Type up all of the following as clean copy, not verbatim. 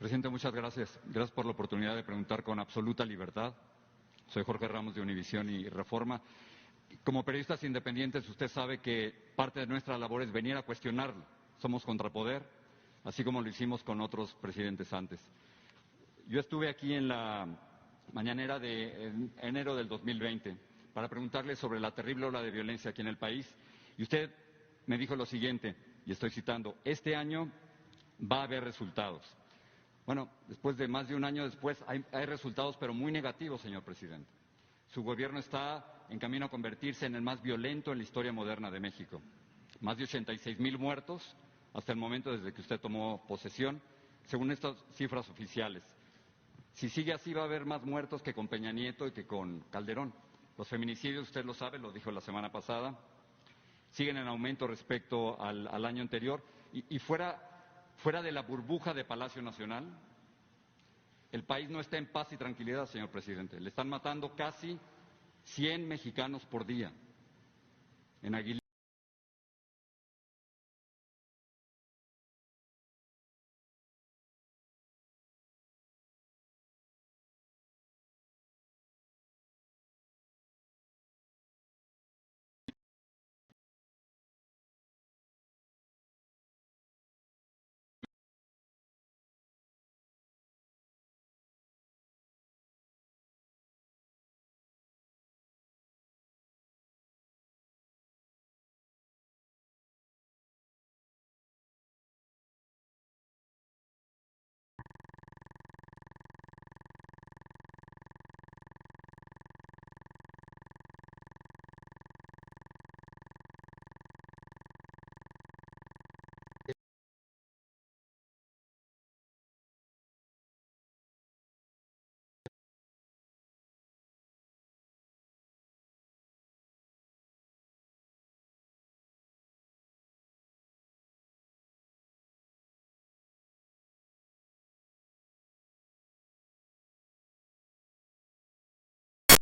Presidente, muchas gracias. Gracias por la oportunidad de preguntar con absoluta libertad. Soy Jorge Ramos de Univisión y Reforma. Como periodistas independientes, usted sabe que parte de nuestra labor es venir a cuestionarlo. Somos contrapoder, así como lo hicimos con otros presidentes antes. Yo estuve aquí en la mañanera de enero del 2020 para preguntarle sobre la terrible ola de violencia aquí en el país y usted me dijo lo siguiente, y estoy citando: este año va a haber resultados. Bueno, después de más de un año después hay resultados, pero muy negativos, señor presidente. Su gobierno está en camino a convertirse en el más violento en la historia moderna de México. Más de 86,000 muertos hasta el momento desde que usted tomó posesión, según estas cifras oficiales. Si sigue así, va a haber más muertos que con Peña Nieto y que con Calderón. Los feminicidios, usted lo sabe, lo dijo la semana pasada, siguen en aumento respecto al año anterior. Y fuera de la burbuja de Palacio Nacional, el país no está en paz y tranquilidad, señor presidente. Le están matando casi 100 mexicanos por día. En Aguililla.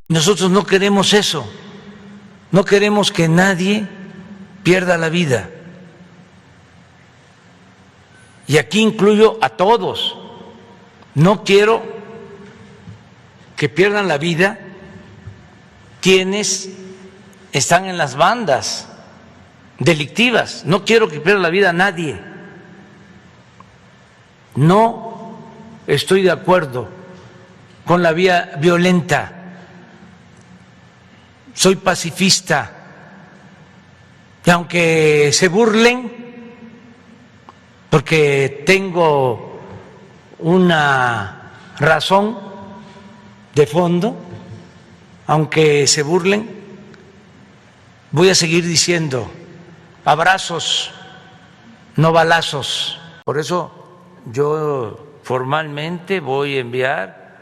Nosotros no queremos eso, no queremos que nadie pierda la vida. Y aquí incluyo a todos. No quiero que pierdan la vida quienes están en las bandas delictivas. No quiero que pierda la vida a nadie. No estoy de acuerdo con la vía violenta. Soy pacifista y aunque se burlen, porque tengo una razón de fondo, aunque se burlen, voy a seguir diciendo: abrazos, no balazos. Por eso yo formalmente voy a enviar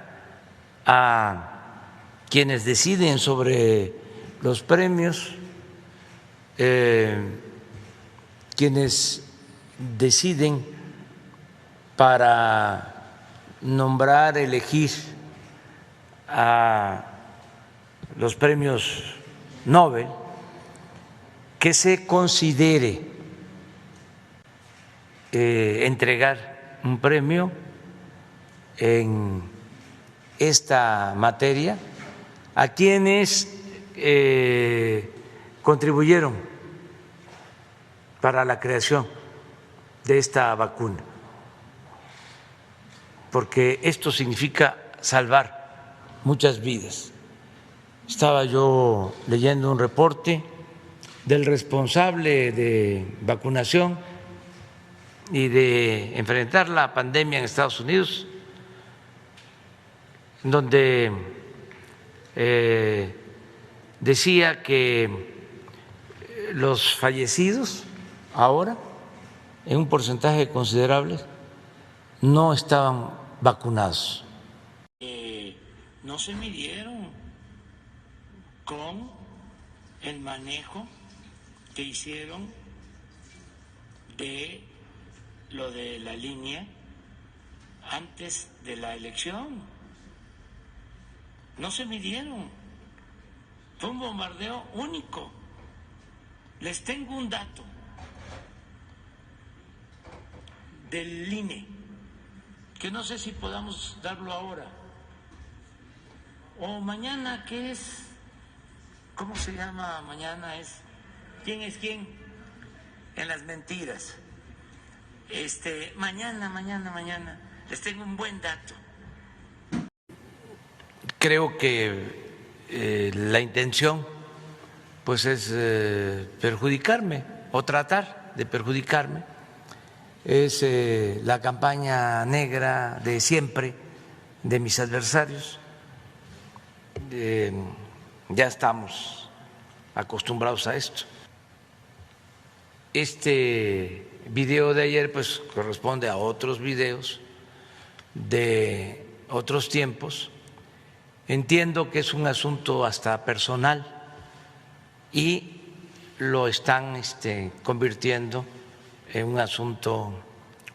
a quienes deciden sobre los premios, quienes deciden para nombrar, elegir a los premios Nobel, que se considere entregar un premio en esta materia a quienes contribuyeron para la creación de esta vacuna, porque esto significa salvar muchas vidas. Estaba yo leyendo un reporte del responsable de vacunación y de enfrentar la pandemia en Estados Unidos, donde decía que los fallecidos ahora, en un porcentaje considerable, no estaban vacunados. No se midieron con el manejo que hicieron de lo de la línea antes de la elección. No se midieron. Fue un bombardeo único. Les tengo un dato del INE que no sé si podamos darlo ahora o mañana, que es, ¿cómo se llama mañana? ¿Quién es quién? En las mentiras. Mañana, les tengo un buen dato. Creo que la intención pues es perjudicarme o tratar de perjudicarme. Es la campaña negra de siempre de mis adversarios. Ya estamos acostumbrados a esto. Este video de ayer pues corresponde a otros videos de otros tiempos. Entiendo que es un asunto hasta personal y lo están convirtiendo en un asunto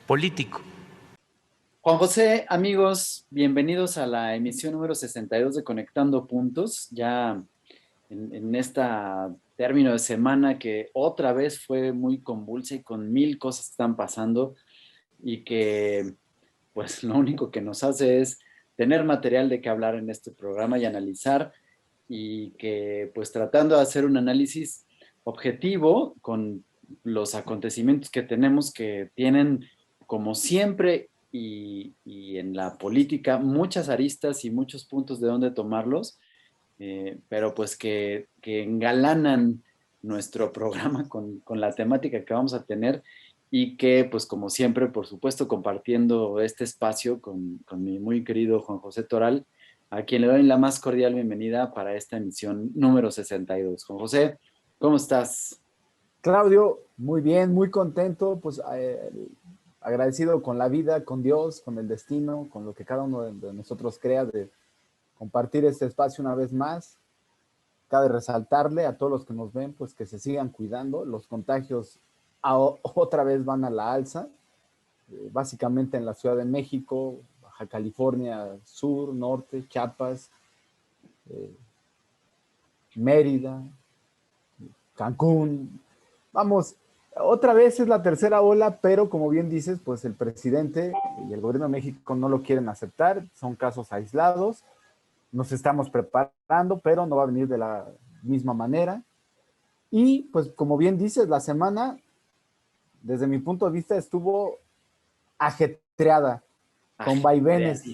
político. Juan José, amigos, bienvenidos a la emisión número 62 de Conectando Puntos, ya en esta término de semana que otra vez fue muy convulsa y con mil cosas que están pasando y que pues lo único que nos hace es tener material de qué hablar en este programa y analizar, y que pues tratando de hacer un análisis objetivo con los acontecimientos que tenemos, que tienen como siempre y en la política muchas aristas y muchos puntos de donde tomarlos, pero pues que engalanan nuestro programa con la temática que vamos a tener, y que pues como siempre, por supuesto, compartiendo este espacio con mi muy querido Juan José Toral, a quien le doy la más cordial bienvenida para esta emisión número 62. Juan José, ¿cómo estás? Claudio, muy bien, muy contento, pues agradecido con la vida, con Dios, con el destino, con lo que cada uno de nosotros crea, de compartir este espacio una vez más. Cabe resaltarle a todos los que nos ven, pues que se sigan cuidando. Los contagios otra vez van a la alza, básicamente en la Ciudad de México, Baja California Sur, Norte, Chiapas, Mérida, Cancún. Vamos, otra vez es la tercera ola, pero como bien dices, pues el presidente y el gobierno de México no lo quieren aceptar, son casos aislados, nos estamos preparando, pero no va a venir de la misma manera. Y pues como bien dices, la semana, desde mi punto de vista, estuvo ajetreada, con vaivenes.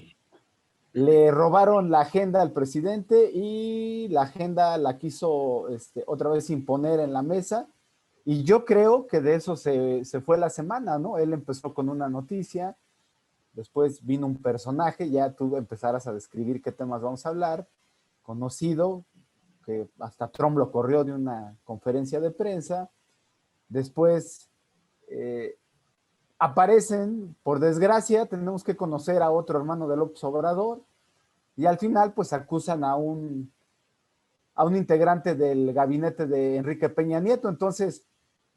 Le robaron la agenda al presidente y la agenda la quiso otra vez imponer en la mesa. Y yo creo que de eso se fue la semana, ¿no? Él empezó con una noticia, después vino un personaje, ya tú empezarás a describir qué temas vamos a hablar, conocido, que hasta Trump lo corrió de una conferencia de prensa. Después aparecen, por desgracia, tenemos que conocer a otro hermano de López Obrador, y al final pues acusan a un integrante del gabinete de Enrique Peña Nieto. Entonces,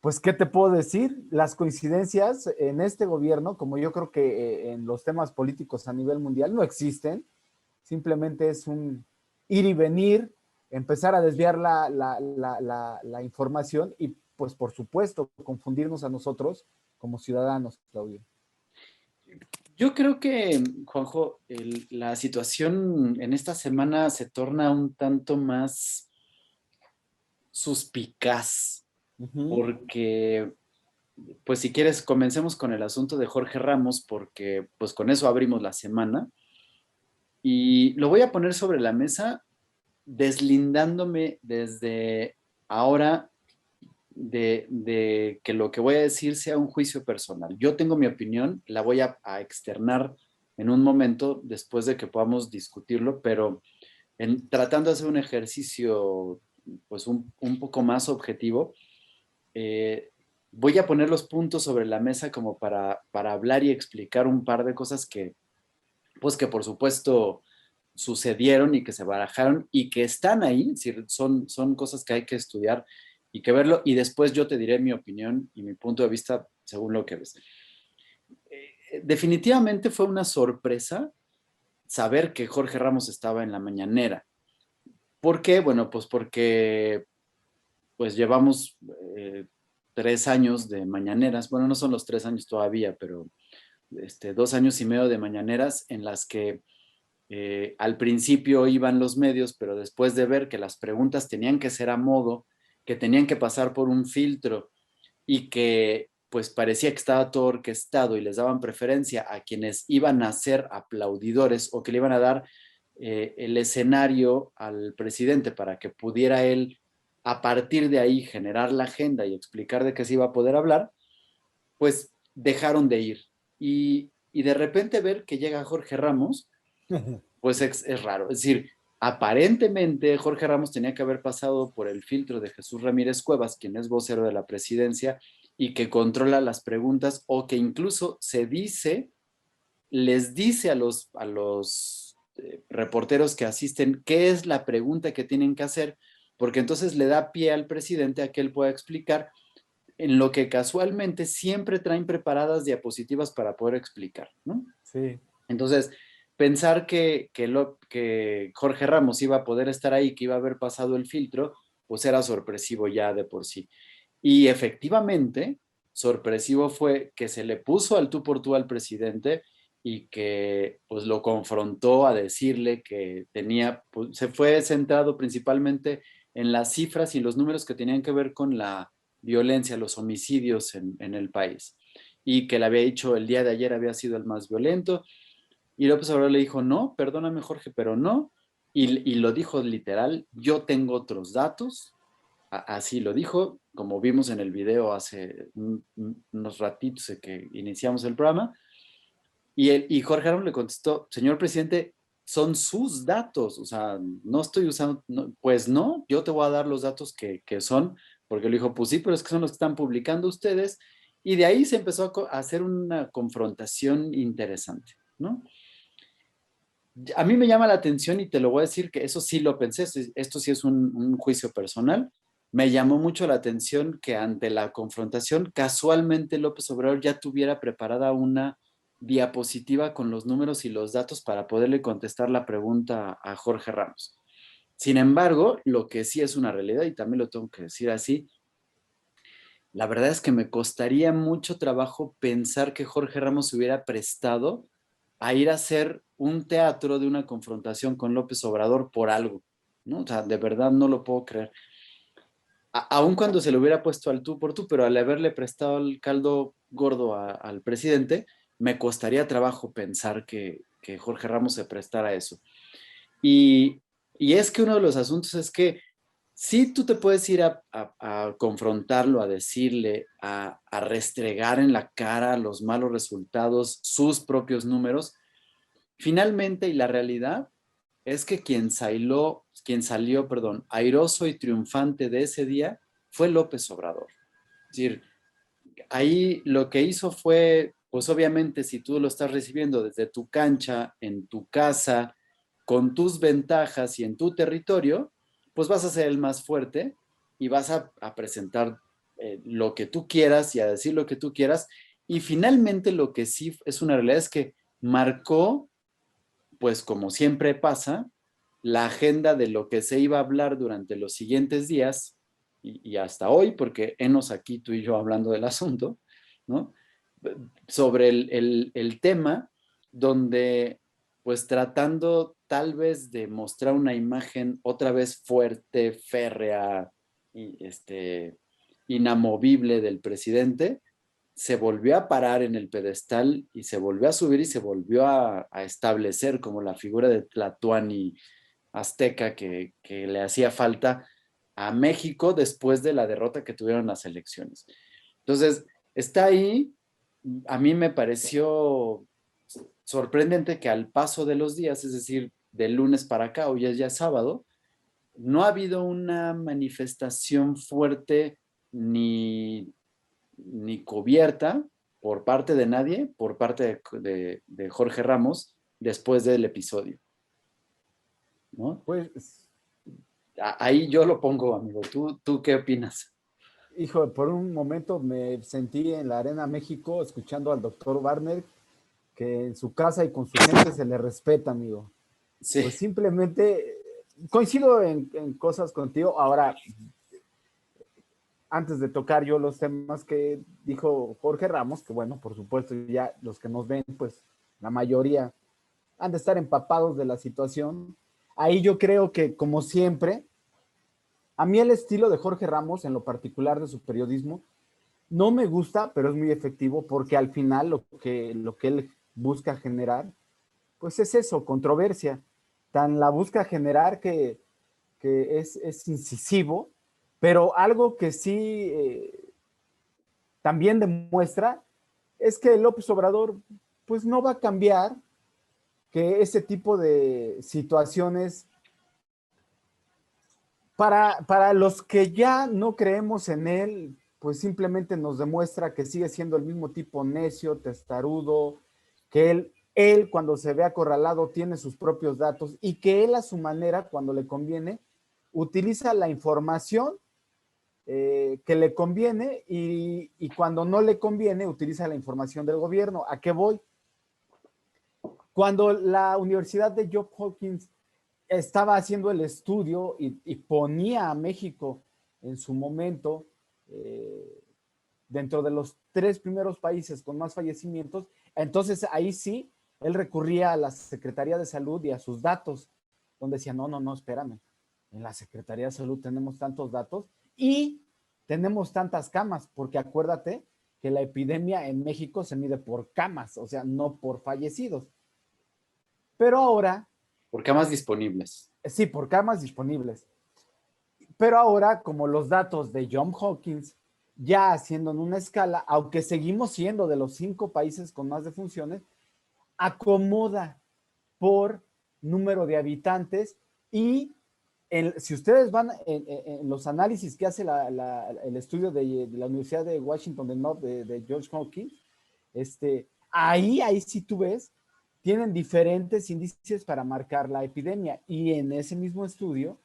pues, ¿qué te puedo decir? Las coincidencias en este gobierno, como yo creo que en los temas políticos a nivel mundial, no existen. Simplemente es un ir y venir, empezar a desviar la información y, pues, por supuesto, confundirnos a nosotros como ciudadanos, Claudio. Yo creo que, Juanjo, la situación en esta semana se torna un tanto más suspicaz, porque, pues si quieres, comencemos con el asunto de Jorge Ramos, porque pues con eso abrimos la semana. Y lo voy a poner sobre la mesa, deslindándome desde ahora de que lo que voy a decir sea un juicio personal. Yo tengo mi opinión, la voy a externar en un momento después de que podamos discutirlo, pero tratando de hacer un ejercicio pues un poco más objetivo, voy a poner los puntos sobre la mesa como para hablar y explicar un par de cosas que por supuesto sucedieron y que se barajaron y que están ahí, son cosas que hay que estudiar y que verlo, y después yo te diré mi opinión y mi punto de vista según lo que ves. Definitivamente fue una sorpresa saber que Jorge Ramos estaba en la mañanera. ¿Por qué? Bueno, pues porque pues llevamos 3 años de mañaneras. Bueno, no son los 3 años todavía, pero 2 años y medio de mañaneras en las que al principio iban los medios, pero después de ver que las preguntas tenían que ser a modo, que tenían que pasar por un filtro y que pues parecía que estaba todo orquestado y les daban preferencia a quienes iban a ser aplaudidores o que le iban a dar el escenario al presidente para que pudiera él a partir de ahí generar la agenda y explicar de qué se iba a poder hablar, pues dejaron de ir. Y de repente ver que llega Jorge Ramos, pues es raro. Es decir, aparentemente Jorge Ramos tenía que haber pasado por el filtro de Jesús Ramírez Cuevas, quien es vocero de la presidencia y que controla las preguntas o que incluso les dice a los reporteros que asisten qué es la pregunta que tienen que hacer, porque entonces le da pie al presidente a que él pueda explicar en lo que casualmente siempre traen preparadas diapositivas para poder explicar, ¿no? Sí. Entonces, pensar que Jorge Ramos iba a poder estar ahí, que iba a haber pasado el filtro, pues era sorpresivo ya de por sí. Y efectivamente, sorpresivo fue que se le puso al tú por tú al presidente y que pues lo confrontó a decirle que tenía, pues, se fue centrado principalmente en las cifras y los números que tenían que ver con la violencia, los homicidios en el país. Y que le había dicho el día de ayer había sido el más violento. Y López Obrador le dijo, no, perdóname Jorge, pero no. Y lo dijo literal, yo tengo otros datos. Así lo dijo, como vimos en el video hace unos ratitos de que iniciamos el programa. Y Jorge Ramos le contestó, señor presidente, son sus datos, o sea, no estoy usando, no, pues no, yo te voy a dar los datos que son, porque le dijo, pues sí, pero es que son los que están publicando ustedes, y de ahí se empezó a hacer una confrontación interesante, ¿no? A mí me llama la atención y te lo voy a decir que eso sí lo pensé, esto sí es un juicio personal, me llamó mucho la atención que ante la confrontación casualmente López Obrador ya tuviera preparada una diapositiva con los números y los datos para poderle contestar la pregunta a Jorge Ramos. Sin embargo, lo que sí es una realidad, y también lo tengo que decir así, la verdad es que me costaría mucho trabajo pensar que Jorge Ramos se hubiera prestado a ir a hacer un teatro de una confrontación con López Obrador por algo, ¿no? O sea, de verdad no lo puedo creer. Aun cuando se le hubiera puesto al tú por tú, pero al haberle prestado el caldo gordo al presidente, me costaría trabajo pensar que Jorge Ramos se prestara a eso. Y, y es que uno de los asuntos es que sí tú te puedes ir a confrontarlo, a decirle, a restregar en la cara los malos resultados, sus propios números. Finalmente, y la realidad es que quien salió, perdón, airoso y triunfante de ese día fue López Obrador. Es decir, ahí lo que hizo fue, pues obviamente si tú lo estás recibiendo desde tu cancha, en tu casa, con tus ventajas y en tu territorio, pues vas a ser el más fuerte y vas a presentar lo que tú quieras y a decir lo que tú quieras. Y finalmente lo que sí es una realidad es que marcó, pues como siempre pasa, la agenda de lo que se iba a hablar durante los siguientes días y hasta hoy, porque enos aquí tú y yo hablando del asunto, ¿no? Sobre el tema, donde pues tratando tal vez de mostrar una imagen otra vez fuerte, férrea y inamovible del presidente, se volvió a parar en el pedestal y se volvió a subir y se volvió a establecer como la figura de Tlatuani azteca que le hacía falta a México después de la derrota que tuvieron las elecciones. Entonces, está ahí. A mí me pareció sorprendente que al paso de los días, es decir, del lunes para acá, hoy es ya sábado, no ha habido una manifestación fuerte ni cubierta por parte de nadie, por parte de Jorge Ramos, después del episodio, ¿no? Pues, Ahí yo lo pongo, amigo. ¿Tú qué opinas? hijo, por un momento me sentí en la Arena México escuchando al doctor Warner, que en su casa y con su gente se le respeta, amigo. Sí, Pues simplemente coincido en cosas contigo. Ahora, antes de tocar yo los temas que dijo Jorge Ramos, que bueno, por supuesto, ya los que nos ven, pues la mayoría han de estar empapados de la situación. Ahí yo creo que, como siempre, a mí el estilo de Jorge Ramos, en lo particular de su periodismo, no me gusta, pero es muy efectivo porque al final lo que él busca generar, pues es eso, controversia. Tan la busca generar que es incisivo, pero algo que sí también demuestra es que López Obrador pues no va a cambiar, que ese tipo de situaciones, para los que ya no creemos en él, pues simplemente nos demuestra que sigue siendo el mismo tipo necio, testarudo, que él cuando se ve acorralado tiene sus propios datos y que él a su manera, cuando le conviene, utiliza la información que le conviene y cuando no le conviene utiliza la información del gobierno. ¿A qué voy? Cuando la Universidad de Johns Hopkins estaba haciendo el estudio y ponía a México en su momento dentro de los 3 primeros países con más fallecimientos, entonces ahí sí, él recurría a la Secretaría de Salud y a sus datos, donde decía, no, espérame, en la Secretaría de Salud tenemos tantos datos y tenemos tantas camas, porque acuérdate que la epidemia en México se mide por camas, o sea, no por fallecidos. Pero ahora, Por camas disponibles. sí, por camas disponibles. Pero ahora, como los datos de Johns Hopkins, ya haciendo en una escala, aunque seguimos siendo de los 5 países con más defunciones, acomoda por número de habitantes y si ustedes van en los análisis que hace el estudio de la Universidad de Washington de Johns Hopkins, ahí sí tú ves, tienen diferentes índices para marcar la epidemia y en ese mismo estudio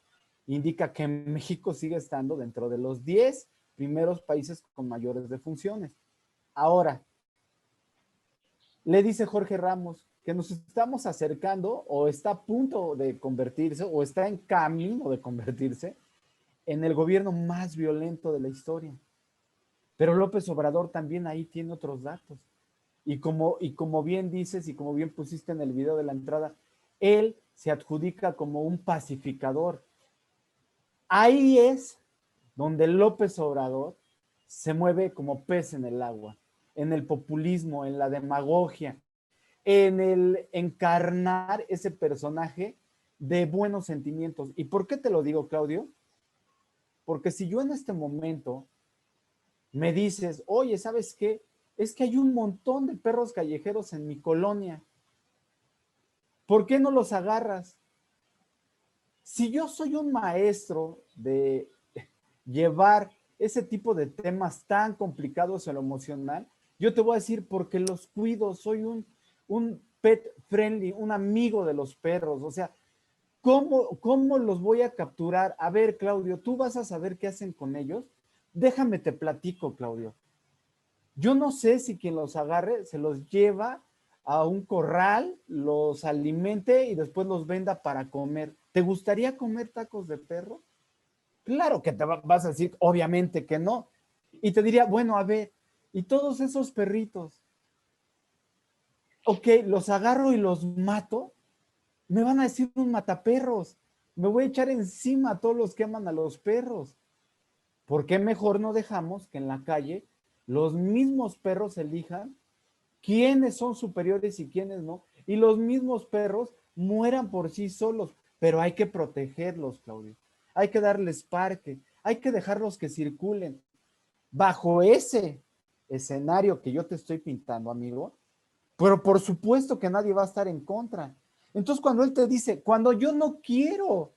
indica que México sigue estando dentro de los 10 primeros países con mayores defunciones. Ahora, le dice Jorge Ramos que nos estamos acercando o está a punto de convertirse o está en camino de convertirse en el gobierno más violento de la historia. Pero López Obrador también ahí tiene otros datos. Y como bien dices y como bien pusiste en el video de la entrada, él se adjudica como un pacificador. Ahí es donde López Obrador se mueve como pez en el agua, en el populismo, en la demagogia, en el encarnar ese personaje de buenos sentimientos. ¿Y por qué te lo digo, Claudio? Porque si yo en este momento me dices, oye, ¿sabes qué? Es que hay un montón de perros callejeros en mi colonia. ¿Por qué no los agarras? Si yo soy un maestro de llevar ese tipo de temas tan complicados en lo emocional, yo te voy a decir porque los cuido, soy un pet friendly, un amigo de los perros. O sea, ¿cómo los voy a capturar? A ver, Claudio, ¿tú vas a saber qué hacen con ellos? Déjame te platico, Claudio. Yo no sé si quien los agarre se los lleva a un corral, los alimente y después los venda para comer. ¿Te gustaría comer tacos de perro? Claro que te vas a decir, obviamente que no. Y te diría, bueno, a ver, ¿y todos esos perritos? Ok, los agarro y los mato. Me van a decir un mataperros. Me voy a echar encima a todos los que aman a los perros. ¿Por qué mejor no dejamos que en la calle los mismos perros elijan quiénes son superiores y quiénes no? Y los mismos perros mueran por sí solos, pero hay que protegerlos, Claudio. Hay que darles parque, hay que dejarlos que circulen. Bajo ese escenario que yo te estoy pintando, amigo, pero por supuesto que nadie va a estar en contra. Entonces, cuando él te dice, cuando yo no quiero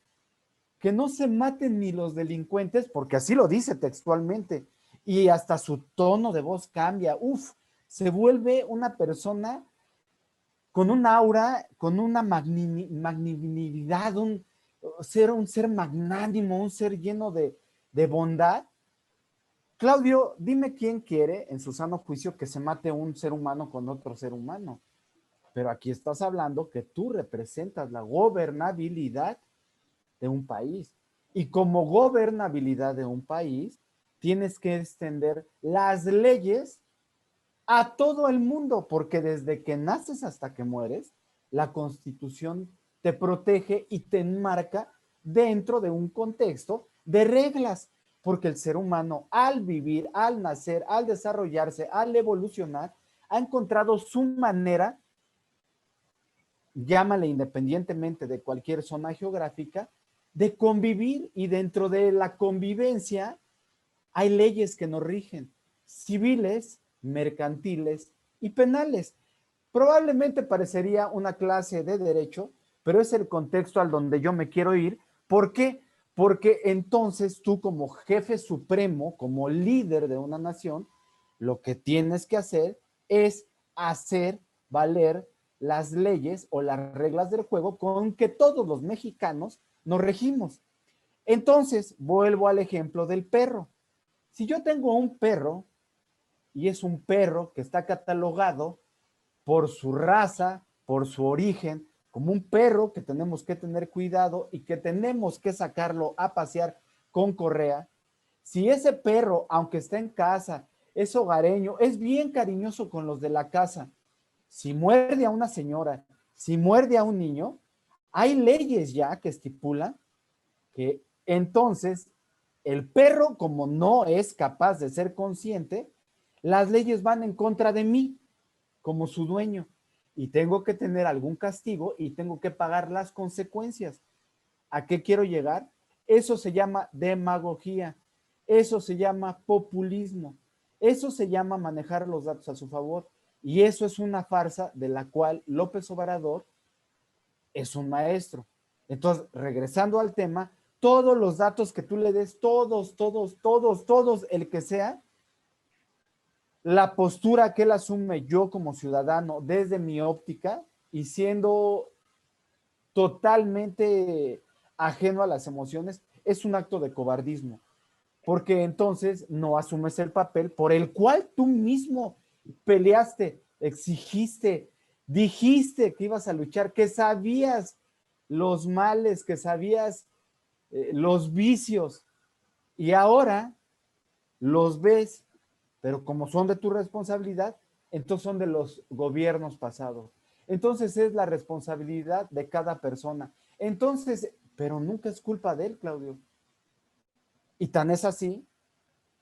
que no se maten ni los delincuentes, porque así lo dice textualmente, y hasta su tono de voz cambia, se vuelve una persona con un aura, con una magnanimidad, un ser magnánimo, un ser lleno de bondad. Claudio, dime quién quiere en su sano juicio que se mate un ser humano con otro ser humano. Pero aquí estás hablando que tú representas la gobernabilidad de un país. Y como gobernabilidad de un país, tienes que extender las leyes a todo el mundo, porque desde que naces hasta que mueres, la Constitución te protege y te enmarca dentro de un contexto de reglas, porque el ser humano al vivir, al nacer, al desarrollarse, al evolucionar, ha encontrado su manera, llámale independientemente de cualquier zona geográfica, de convivir, y dentro de la convivencia hay leyes que nos rigen, civiles, mercantiles y penales. Probablemente parecería una clase de derecho, pero es el contexto al donde yo me quiero ir. ¿Por qué? Porque entonces tú, como jefe supremo, como líder de una nación, lo que tienes que hacer es hacer valer las leyes o las reglas del juego con que todos los mexicanos nos regimos. Entonces, vuelvo al ejemplo del perro. Si yo tengo un perro y es un perro que está catalogado por su raza, por su origen, como un perro que tenemos que tener cuidado y que tenemos que sacarlo a pasear con correa, si ese perro, aunque esté en casa, es hogareño, es bien cariñoso con los de la casa, si muerde a una señora, si muerde a un niño, hay leyes ya que estipulan que entonces el perro, como no es capaz de ser consciente, las leyes van en contra de mí como su dueño y tengo que tener algún castigo y tengo que pagar las consecuencias. ¿A qué quiero llegar? Eso se llama demagogía, eso se llama populismo, eso se llama manejar los datos a su favor, y eso es una farsa de la cual López Obrador es un maestro. Entonces, regresando al tema, todos los datos que tú le des, todos, el que sea, la postura que él asume, yo como ciudadano, desde mi óptica y siendo totalmente ajeno a las emociones, es un acto de cobardismo, porque entonces no asumes el papel por el cual tú mismo peleaste, exigiste, dijiste que ibas a luchar, que sabías los males, que sabías los vicios, y ahora los ves, pero como son de tu responsabilidad, entonces son de los gobiernos pasados. Entonces es la responsabilidad de cada persona. Entonces, pero nunca es culpa de él, Claudio. Y tan es así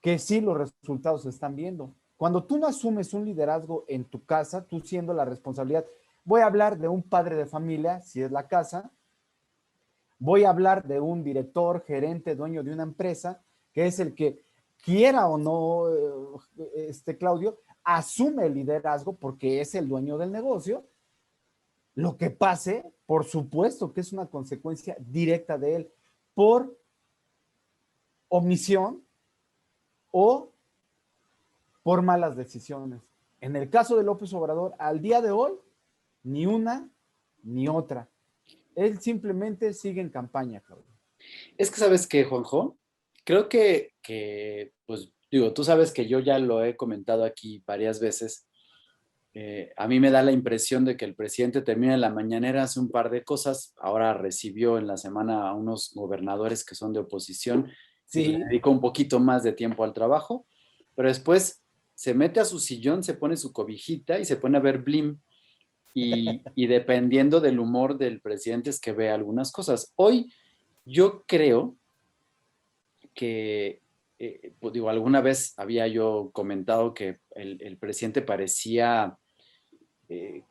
que sí los resultados se están viendo. Cuando tú no asumes un liderazgo en tu casa, tú siendo la responsabilidad, voy a hablar de un padre de familia, si es la casa, voy a hablar de un director, gerente, dueño de una empresa, que es el que, quiera o no, Claudio, asume el liderazgo porque es el dueño del negocio. Lo que pase, por supuesto que es una consecuencia directa de él, por omisión o por malas decisiones. En el caso de López Obrador, al día de hoy, ni una ni otra. Él simplemente sigue en campaña, Claudio. Es que, ¿sabes qué, Juanjo? Creo que, pues, digo, tú sabes que yo ya lo he comentado aquí varias veces. A mí me da la impresión de que el presidente termina en la mañanera, hace un par de cosas, ahora recibió en la semana a unos gobernadores que son de oposición y le Sí, dedicó un poquito más de tiempo al trabajo, pero después se mete a su sillón, se pone su cobijita y se pone a ver Blim, y dependiendo del humor del presidente es que ve algunas cosas. Hoy yo creo que, pues digo, alguna vez había yo comentado que el presidente parecía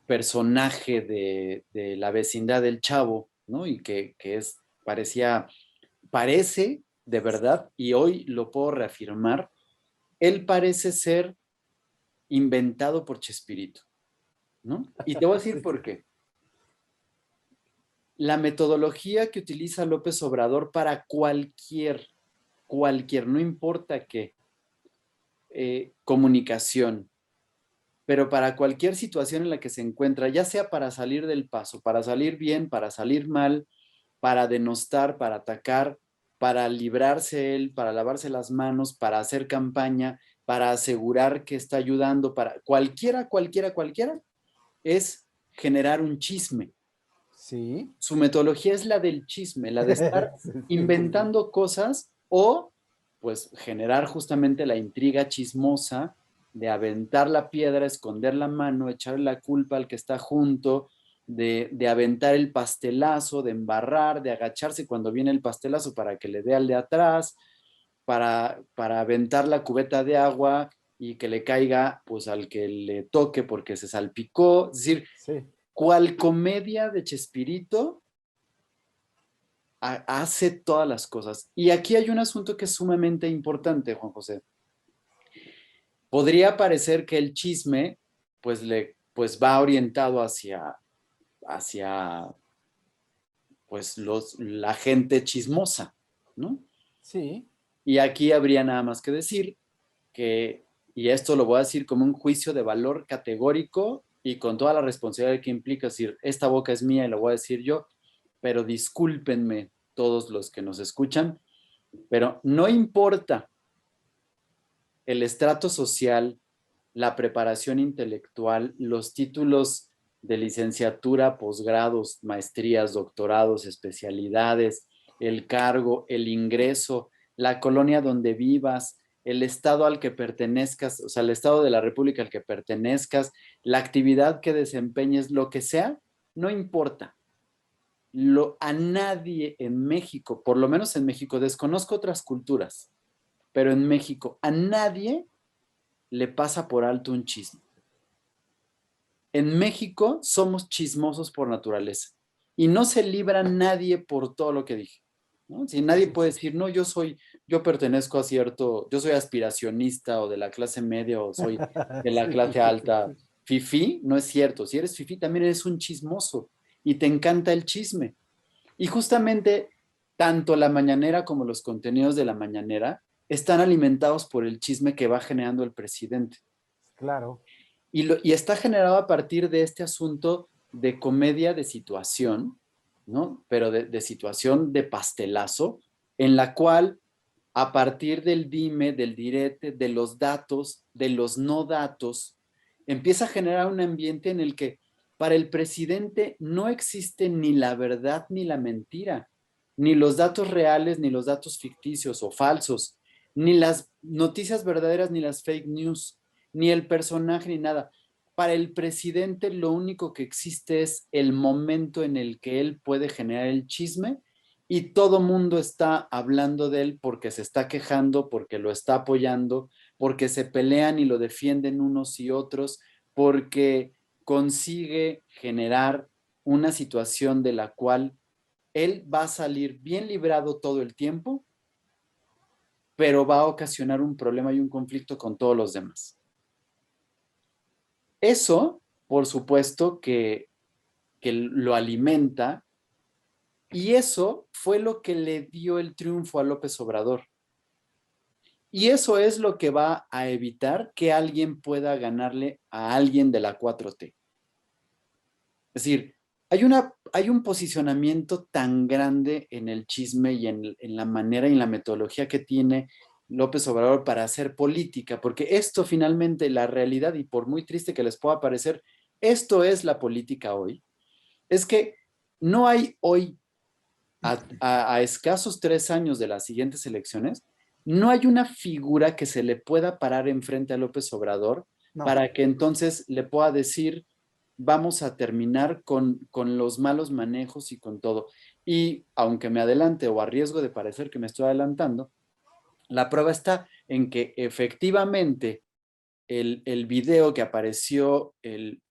personaje de la vecindad del Chavo, ¿no? Y que parece de verdad, y hoy lo puedo reafirmar, él parece ser inventado por Chespirito, ¿no? Y te voy a decir por qué. La metodología que utiliza López Obrador para cualquier, no importa qué, comunicación, pero para cualquier situación en la que se encuentra, ya sea para salir del paso, para salir bien, para salir mal, para denostar, para atacar, para librarse él, para lavarse las manos, para hacer campaña, para asegurar que está ayudando, para cualquiera, es generar un chisme. sí. Su metodología es la del chisme, la de estar Sí, sí, sí. inventando cosas o pues generar justamente la intriga chismosa de aventar la piedra, esconder la mano, echarle la culpa al que está junto, de aventar el pastelazo, de embarrar, de agacharse cuando viene el pastelazo para que le dé al de atrás, para aventar la cubeta de agua y que le caiga pues al que le toque porque se salpicó. Es decir, Sí. cual comedia de Chespirito hace todas las cosas. Y aquí hay un asunto que es sumamente importante, Juan José. Podría parecer que el chisme pues va orientado hacia pues la gente chismosa, ¿no? Sí. Y aquí habría nada más que decir que, y esto lo voy a decir como un juicio de valor categórico y con toda la responsabilidad que implica, decir, esta boca es mía y lo voy a decir yo, pero discúlpenme todos los que nos escuchan, pero no importa el estrato social, la preparación intelectual, los títulos de licenciatura, posgrados, maestrías, doctorados, especialidades, el cargo, el ingreso, la colonia donde vivas, el estado al que pertenezcas, o sea, el estado de la república al que pertenezcas, la actividad que desempeñes, lo que sea, no importa. A nadie en México, por lo menos en México, desconozco otras culturas, pero en México a nadie le pasa por alto un chisme. En México somos chismosos por naturaleza y no se libra nadie por todo lo que dije, ¿no? Si nadie puede decir, no, yo pertenezco a cierto, yo soy aspiracionista o de la clase media o soy de la clase alta, fifí, no es cierto. Si eres fifí, también eres un chismoso y te encanta el chisme. Y justamente tanto la mañanera como los contenidos de la mañanera están alimentados por el chisme que va generando el presidente. Claro. Y está generado a partir de este asunto de comedia de situación, ¿no? Pero de situación de pastelazo, en la cual a partir del dime, del direte, de los datos, de los no datos, empieza a generar un ambiente en el que para el presidente no existe ni la verdad ni la mentira, ni los datos reales, ni los datos ficticios o falsos, ni las noticias verdaderas, ni las fake news, ni el personaje, ni nada. Para el presidente lo único que existe es el momento en el que él puede generar el chisme y todo mundo está hablando de él porque se está quejando, porque lo está apoyando, porque se pelean y lo defienden unos y otros, porque consigue generar una situación de la cual él va a salir bien librado todo el tiempo, pero va a ocasionar un problema y un conflicto con todos los demás. Eso, por supuesto, que lo alimenta y eso fue lo que le dio el triunfo a López Obrador. Y eso es lo que va a evitar que alguien pueda ganarle a alguien de la 4T. Es decir, hay un posicionamiento tan grande en el chisme y en la manera y en la metodología que tiene López Obrador para hacer política, porque esto finalmente, la realidad, y por muy triste que les pueda parecer, esto es la política hoy, es que no hay hoy, a escasos 3 años de las siguientes elecciones, no hay una figura que se le pueda parar enfrente a López Obrador para que entonces le pueda decir, vamos a terminar con los malos manejos y con todo. Y aunque me adelante o a riesgo de parecer que me estoy adelantando, la prueba está en que efectivamente el video que apareció el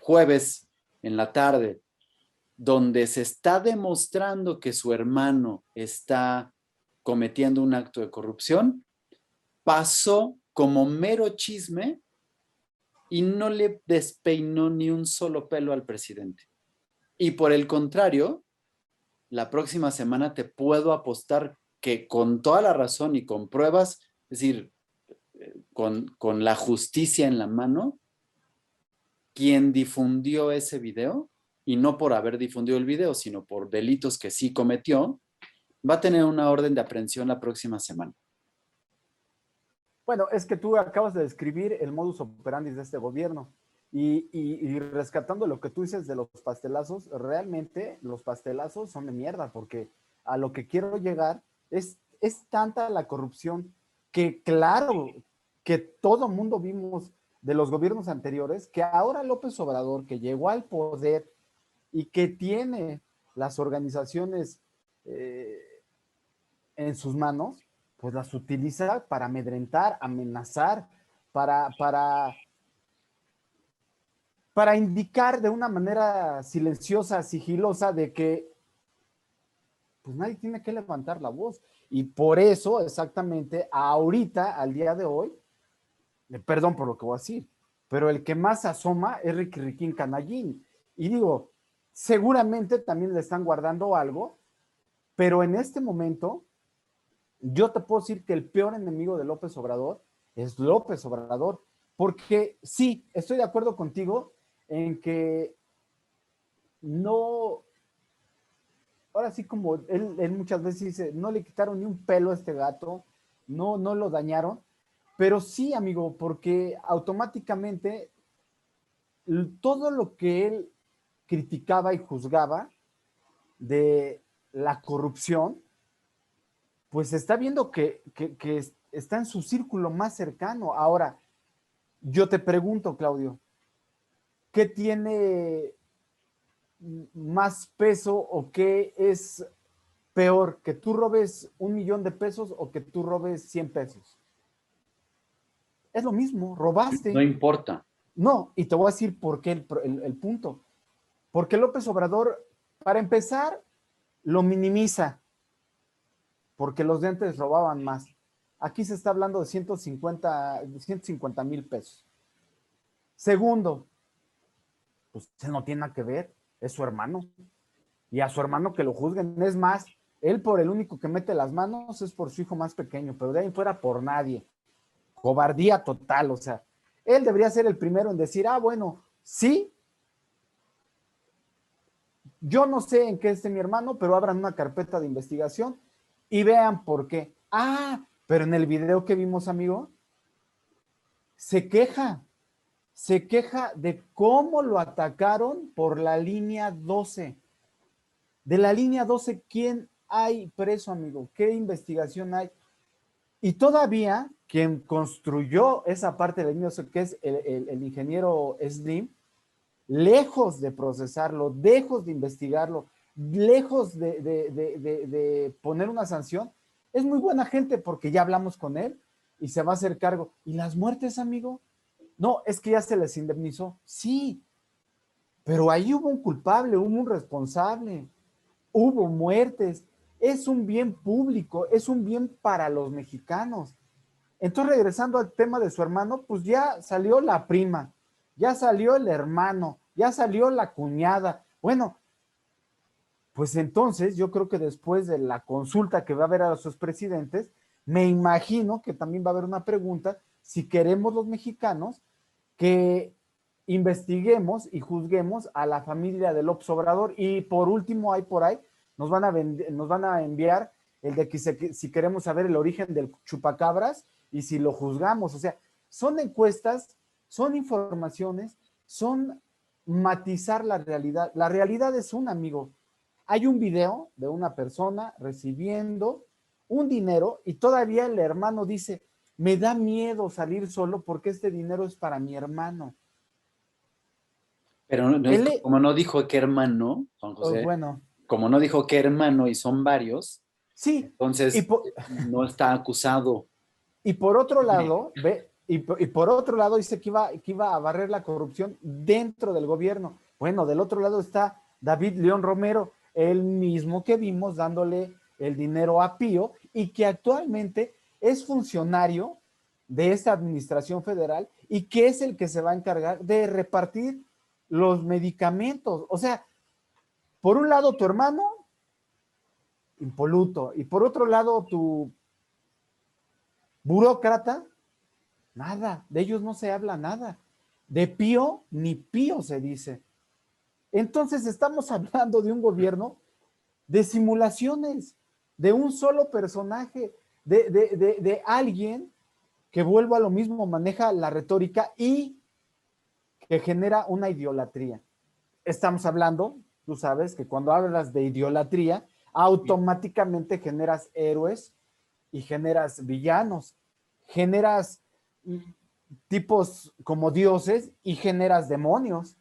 jueves en la tarde, donde se está demostrando que su hermano está cometiendo un acto de corrupción, pasó como mero chisme y no le despeinó ni un solo pelo al presidente. Y por el contrario, la próxima semana te puedo apostar que con toda la razón y con pruebas, es decir, con la justicia en la mano, quien difundió ese video, y no por haber difundido el video, sino por delitos que sí cometió, va a tener una orden de aprehensión la próxima semana. Bueno, es que tú acabas de describir el modus operandi de este gobierno y rescatando lo que tú dices de los pastelazos, realmente los pastelazos son de mierda porque a lo que quiero llegar Es tanta la corrupción que claro que todo mundo vimos de los gobiernos anteriores, que ahora López Obrador, que llegó al poder y que tiene las organizaciones en sus manos, pues las utiliza para amedrentar, amenazar, para, para, para indicar de una manera silenciosa, sigilosa, de que pues nadie tiene que levantar la voz. Y por eso, exactamente, ahorita, al día de hoy, perdón por lo que voy a decir, pero el que más asoma es Riquín Canallín. Y digo, seguramente también le están guardando algo, pero en este momento, yo te puedo decir que el peor enemigo de López Obrador es López Obrador, porque sí, estoy de acuerdo contigo en que no, ahora sí como él muchas veces dice, no le quitaron ni un pelo a este gato, no lo dañaron, pero sí, amigo, porque automáticamente todo lo que él criticaba y juzgaba de la corrupción, pues está viendo que está en su círculo más cercano. Ahora, yo te pregunto, Claudio, ¿qué tiene más peso o qué es peor? ¿Que tú robes 1,000,000 de pesos o que tú robes 100 pesos? Es lo mismo, robaste. No importa. No, y te voy a decir por qué el punto. Porque López Obrador, para empezar, lo minimiza, porque los de antes robaban más. Aquí se está hablando de 150 mil pesos. Segundo, pues él no tiene nada que ver, es su hermano. Y a su hermano que lo juzguen, es más, él por el único que mete las manos es por su hijo más pequeño, pero de ahí fuera por nadie. Cobardía total, o sea, él debería ser el primero en decir, bueno, sí, yo no sé en qué esté mi hermano, pero abran una carpeta de investigación y vean por qué. Pero en el video que vimos, amigo, se queja de cómo lo atacaron por la línea 12. De la línea 12, ¿quién hay preso, amigo? ¿Qué investigación hay? Y todavía quien construyó esa parte de la línea 12, que es el ingeniero Slim, lejos de procesarlo, lejos de investigarlo, lejos de poner una sanción, es muy buena gente porque ya hablamos con él y se va a hacer cargo. ¿Y las muertes, amigo? No, es que ya se les indemnizó. Sí, pero ahí hubo un culpable, hubo un responsable, hubo muertes. Es un bien público, es un bien para los mexicanos. Entonces, regresando al tema de su hermano, pues ya salió la prima, ya salió el hermano, ya salió la cuñada. Bueno, pues entonces yo creo que después de la consulta que va a haber a sus presidentes, me imagino que también va a haber una pregunta si queremos los mexicanos que investiguemos y juzguemos a la familia de López Obrador. Y por último, hay por ahí, nos van a enviar el de que si queremos saber el origen del chupacabras y si lo juzgamos. O sea, son encuestas, son informaciones, son matizar la realidad. La realidad es un amigo. Hay un video de una persona recibiendo un dinero y todavía el hermano dice, me da miedo salir solo porque este dinero es para mi hermano. Pero como no dijo qué hermano, Juan José, bueno, como no dijo qué hermano y son varios, sí, entonces no está acusado. Y por otro lado, por otro lado dice que iba a barrer la corrupción dentro del gobierno. Bueno, del otro lado está David León Romero, el mismo que vimos dándole el dinero a Pío y que actualmente es funcionario de esta administración federal y que es el que se va a encargar de repartir los medicamentos. O sea, por un lado tu hermano, impoluto, y por otro lado tu burócrata, nada, de ellos no se habla nada. De Pío, ni Pío se dice. Entonces estamos hablando de un gobierno de simulaciones, de un solo personaje, de alguien que, vuelvo a lo mismo, maneja la retórica y que genera una idolatría. Estamos hablando, tú sabes, que cuando hablas de idolatría, automáticamente generas héroes y generas villanos, generas tipos como dioses y generas demonios.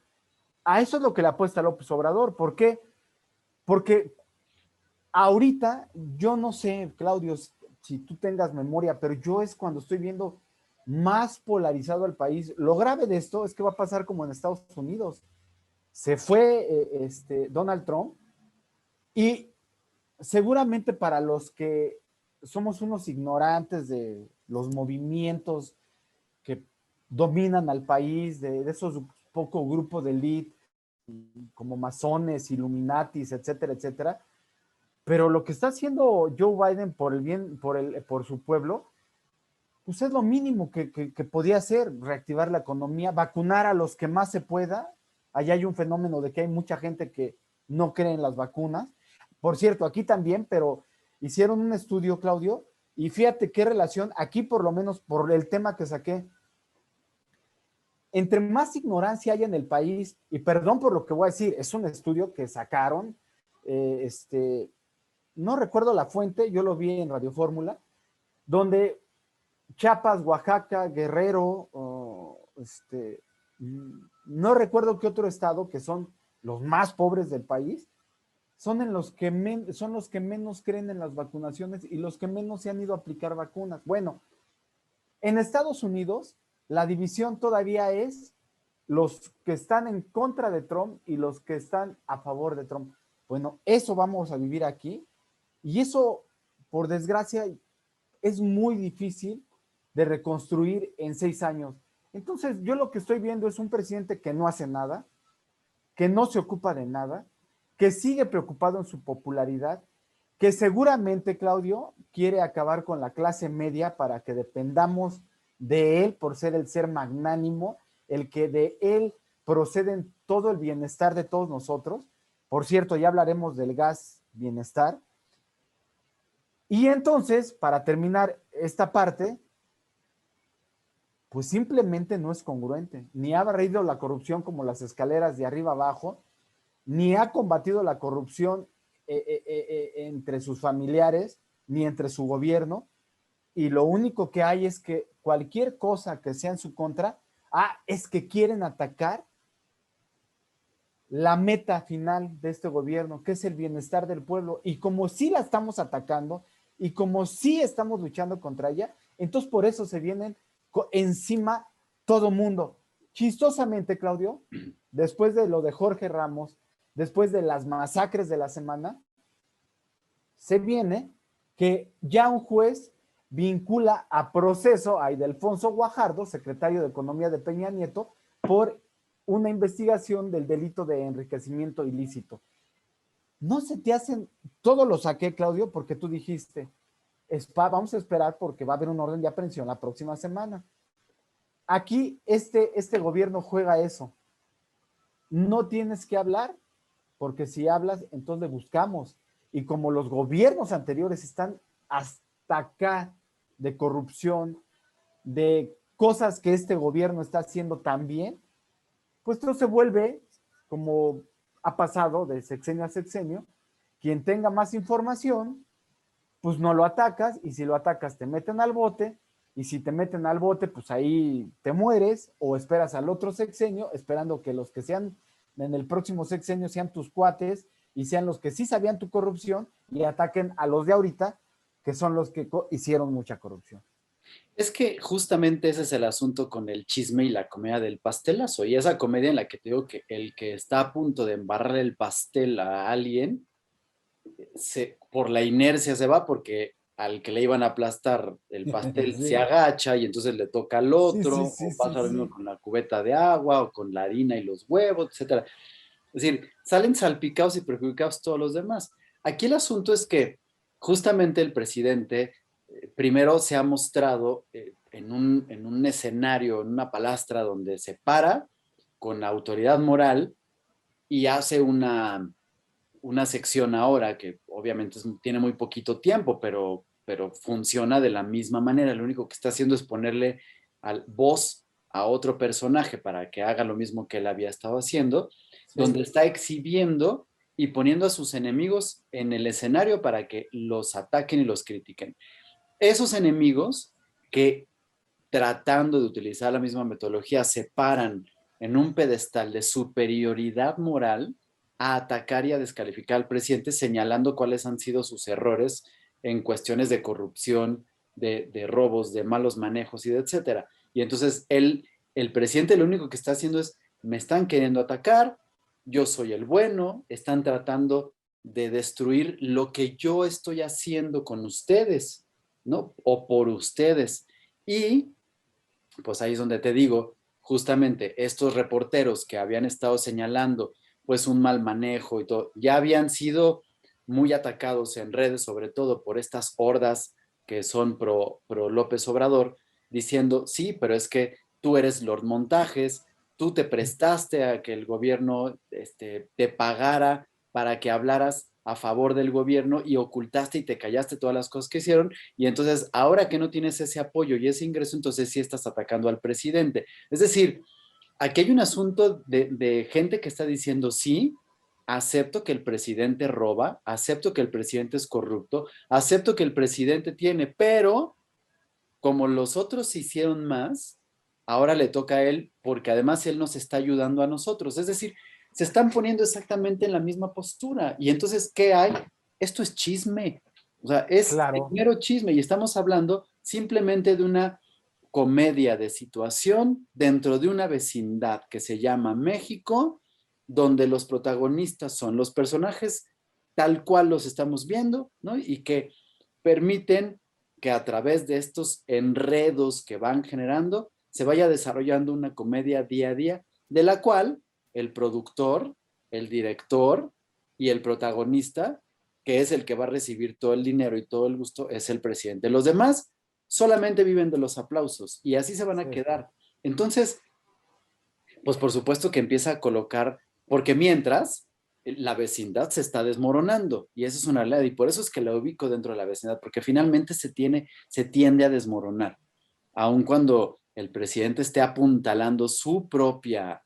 A eso es lo que le apuesta López Obrador. ¿Por qué? Porque ahorita, yo no sé, Claudio, si tú tengas memoria, pero yo es cuando estoy viendo más polarizado al país. Lo grave de esto es que va a pasar como en Estados Unidos. Se fue Donald Trump y seguramente para los que somos unos ignorantes de los movimientos que dominan al país, de esos pocos grupos de élite, como masones, illuminatis, etcétera, etcétera. Pero lo que está haciendo Joe Biden por el bien, por su pueblo, pues es lo mínimo que podía hacer, reactivar la economía, vacunar a los que más se pueda. Allá hay un fenómeno de que hay mucha gente que no cree en las vacunas. Por cierto, aquí también, pero hicieron un estudio, Claudio, y fíjate qué relación, aquí por lo menos por el tema que saqué, entre más ignorancia hay en el país, y perdón por lo que voy a decir, es un estudio que sacaron, no recuerdo la fuente, yo lo vi en Radio Fórmula, donde Chiapas, Oaxaca, Guerrero, no recuerdo qué otro estado, que son los más pobres del país, son los que menos creen en las vacunaciones y los que menos se han ido a aplicar vacunas. Bueno, en Estados Unidos, la división todavía es los que están en contra de Trump y los que están a favor de Trump. Bueno, eso vamos a vivir aquí y eso, por desgracia, es muy difícil de reconstruir en 6 años. Entonces, yo lo que estoy viendo es un presidente que no hace nada, que no se ocupa de nada, que sigue preocupado en su popularidad, que seguramente, Claudio, quiere acabar con la clase media para que dependamos de él por ser el ser magnánimo, el que de él procede todo el bienestar de todos nosotros. Por cierto, ya hablaremos del gas bienestar. Y entonces, para terminar esta parte, pues simplemente no es congruente. Ni ha barrido la corrupción como las escaleras de arriba abajo, ni ha combatido la corrupción entre sus familiares, ni entre su gobierno. Y lo único que hay es que cualquier cosa que sea en su contra, es que quieren atacar la meta final de este gobierno, que es el bienestar del pueblo. Y como sí la estamos atacando y como sí estamos luchando contra ella, entonces por eso se vienen encima todo mundo. Chistosamente, Claudio, después de lo de Jorge Ramos, después de las masacres de la semana, se viene que ya un juez vincula a proceso a Ildefonso Guajardo, secretario de Economía de Peña Nieto, por una investigación del delito de enriquecimiento ilícito. No se te hacen, todo lo saqué, Claudio, porque tú dijiste, vamos a esperar porque va a haber un orden de aprehensión la próxima semana. Aquí este gobierno juega eso. No tienes que hablar, porque si hablas, entonces le buscamos. Y como los gobiernos anteriores están hasta acá de corrupción, de cosas que este gobierno está haciendo también, pues esto se vuelve, como ha pasado de sexenio a sexenio, quien tenga más información, pues no lo atacas, y si lo atacas te meten al bote, y si te meten al bote, pues ahí te mueres, o esperas al otro sexenio, esperando que los que sean en el próximo sexenio sean tus cuates, y sean los que sí sabían tu corrupción, y ataquen a los de ahorita, que son los que hicieron mucha corrupción. Es que justamente ese es el asunto con el chisme y la comedia del pastelazo, y esa comedia en la que te digo que el que está a punto de embarrar el pastel a alguien, por la inercia se va, porque al que le iban a aplastar el pastel Sí. se agacha y entonces le toca al otro, Sí. o pasa lo mismo con la cubeta de agua, o con la harina y los huevos, etcétera. Es decir, salen salpicados y perjudicados todos los demás. Aquí el asunto es que justamente el presidente primero se ha mostrado en un escenario, en una palastra donde se para con autoridad moral y hace una sección ahora que obviamente tiene muy poquito tiempo, pero funciona de la misma manera. Lo único que está haciendo es ponerle voz a otro personaje para que haga lo mismo que él había estado haciendo, Sí. donde está exhibiendo y poniendo a sus enemigos en el escenario para que los ataquen y los critiquen. Esos enemigos que, tratando de utilizar la misma metodología, se paran en un pedestal de superioridad moral a atacar y a descalificar al presidente, señalando cuáles han sido sus errores en cuestiones de corrupción, de robos, de malos manejos y de etcétera. Y entonces el presidente lo único que está haciendo es, me están queriendo atacar, yo soy el bueno, están tratando de destruir lo que yo estoy haciendo con ustedes, ¿no? O por ustedes. Y pues ahí es donde te digo, justamente estos reporteros que habían estado señalando pues un mal manejo y todo, ya habían sido muy atacados en redes, sobre todo por estas hordas que son pro López Obrador, diciendo, sí, pero es que tú eres Lord Montajes, tú te prestaste a que el gobierno te pagara para que hablaras a favor del gobierno y ocultaste y te callaste todas las cosas que hicieron, y entonces ahora que no tienes ese apoyo y ese ingreso, entonces sí estás atacando al presidente. Es decir, aquí hay un asunto de gente que está diciendo, sí, acepto que el presidente roba, acepto que el presidente es corrupto, acepto que el presidente tiene, pero como los otros hicieron más, ahora le toca a él porque además él nos está ayudando a nosotros. Es decir, se están poniendo exactamente en la misma postura. Y entonces, ¿qué hay? Esto es chisme. O sea, es Claro. mero chisme y estamos hablando simplemente de una comedia de situación dentro de una vecindad que se llama México, donde los protagonistas son los personajes tal cual los estamos viendo, ¿no? Y que permiten que a través de estos enredos que van generando se vaya desarrollando una comedia día a día, de la cual el productor, el director y el protagonista, que es el que va a recibir todo el dinero y todo el gusto, es el presidente. Los demás solamente viven de los aplausos y así se van a quedar. Entonces, pues por supuesto que empieza a colocar, porque mientras la vecindad se está desmoronando y eso es una realidad y por eso es que la ubico dentro de la vecindad, porque finalmente se tiende a desmoronar, aun cuando el presidente esté apuntalando su propia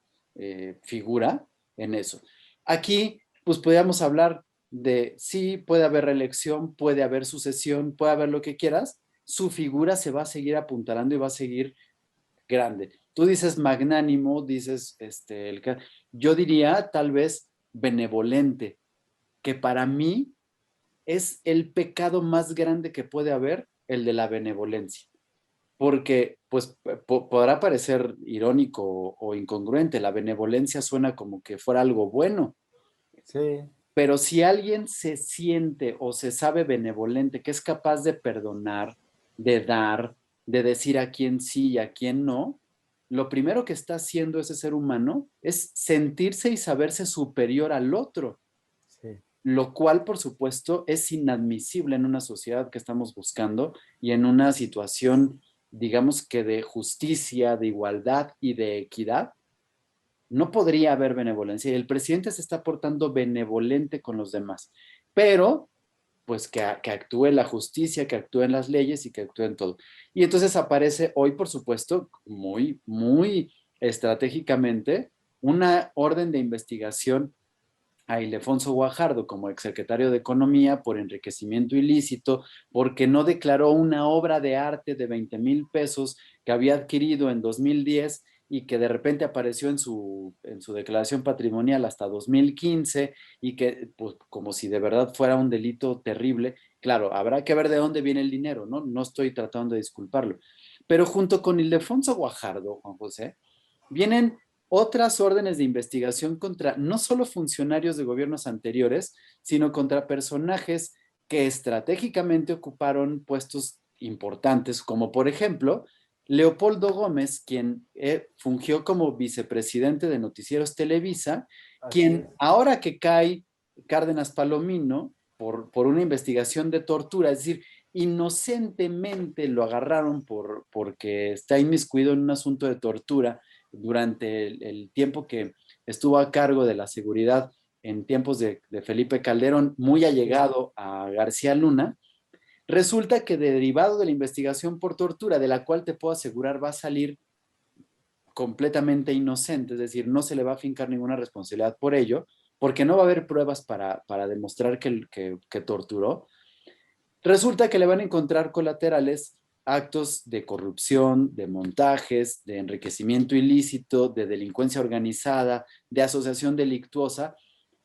figura en eso. Aquí, pues podríamos hablar de, sí, puede haber reelección, puede haber sucesión, puede haber lo que quieras, su figura se va a seguir apuntalando y va a seguir grande. Tú dices magnánimo, dices, yo diría tal vez benevolente, que para mí es el pecado más grande que puede haber, el de la benevolencia. Porque, pues, podrá parecer irónico o incongruente, la benevolencia suena como que fuera algo bueno, Sí. pero si alguien se siente o se sabe benevolente, que es capaz de perdonar, de dar, de decir a quién sí y a quién no, lo primero que está haciendo ese ser humano es sentirse y saberse superior al otro, Sí. lo cual, por supuesto, es inadmisible en una sociedad que estamos buscando y en una situación, digamos que de justicia, de igualdad y de equidad. No podría haber benevolencia y el presidente se está portando benevolente con los demás, pero pues que actúe la justicia, que actúen las leyes y que actúen todo. Y entonces aparece hoy, por supuesto, muy, muy estratégicamente, una orden de investigación a Ildefonso Guajardo como exsecretario de Economía por enriquecimiento ilícito, porque no declaró una obra de arte de 20,000 pesos que había adquirido en 2010 y que de repente apareció en su declaración patrimonial hasta 2015 y que, pues, como si de verdad fuera un delito terrible. Claro, habrá que ver de dónde viene el dinero, ¿no? No estoy tratando de disculparlo. Pero junto con Ildefonso Guajardo, Juan José, vienen otras órdenes de investigación contra no solo funcionarios de gobiernos anteriores, sino contra personajes que estratégicamente ocuparon puestos importantes, como por ejemplo Leopoldo Gómez, quien fungió como vicepresidente de Noticieros Televisa, Así es. quien ahora que cae Cárdenas Palomino por una investigación de tortura, es decir, inocentemente lo agarraron porque está inmiscuido en un asunto de tortura durante el tiempo que estuvo a cargo de la seguridad en tiempos de Felipe Calderón, muy allegado a García Luna. Resulta que derivado de la investigación por tortura, de la cual te puedo asegurar va a salir completamente inocente, es decir, no se le va a fincar ninguna responsabilidad por ello, porque no va a haber pruebas para demostrar que torturó, resulta que le van a encontrar colaterales actos de corrupción, de montajes, de enriquecimiento ilícito, de delincuencia organizada, de asociación delictuosa,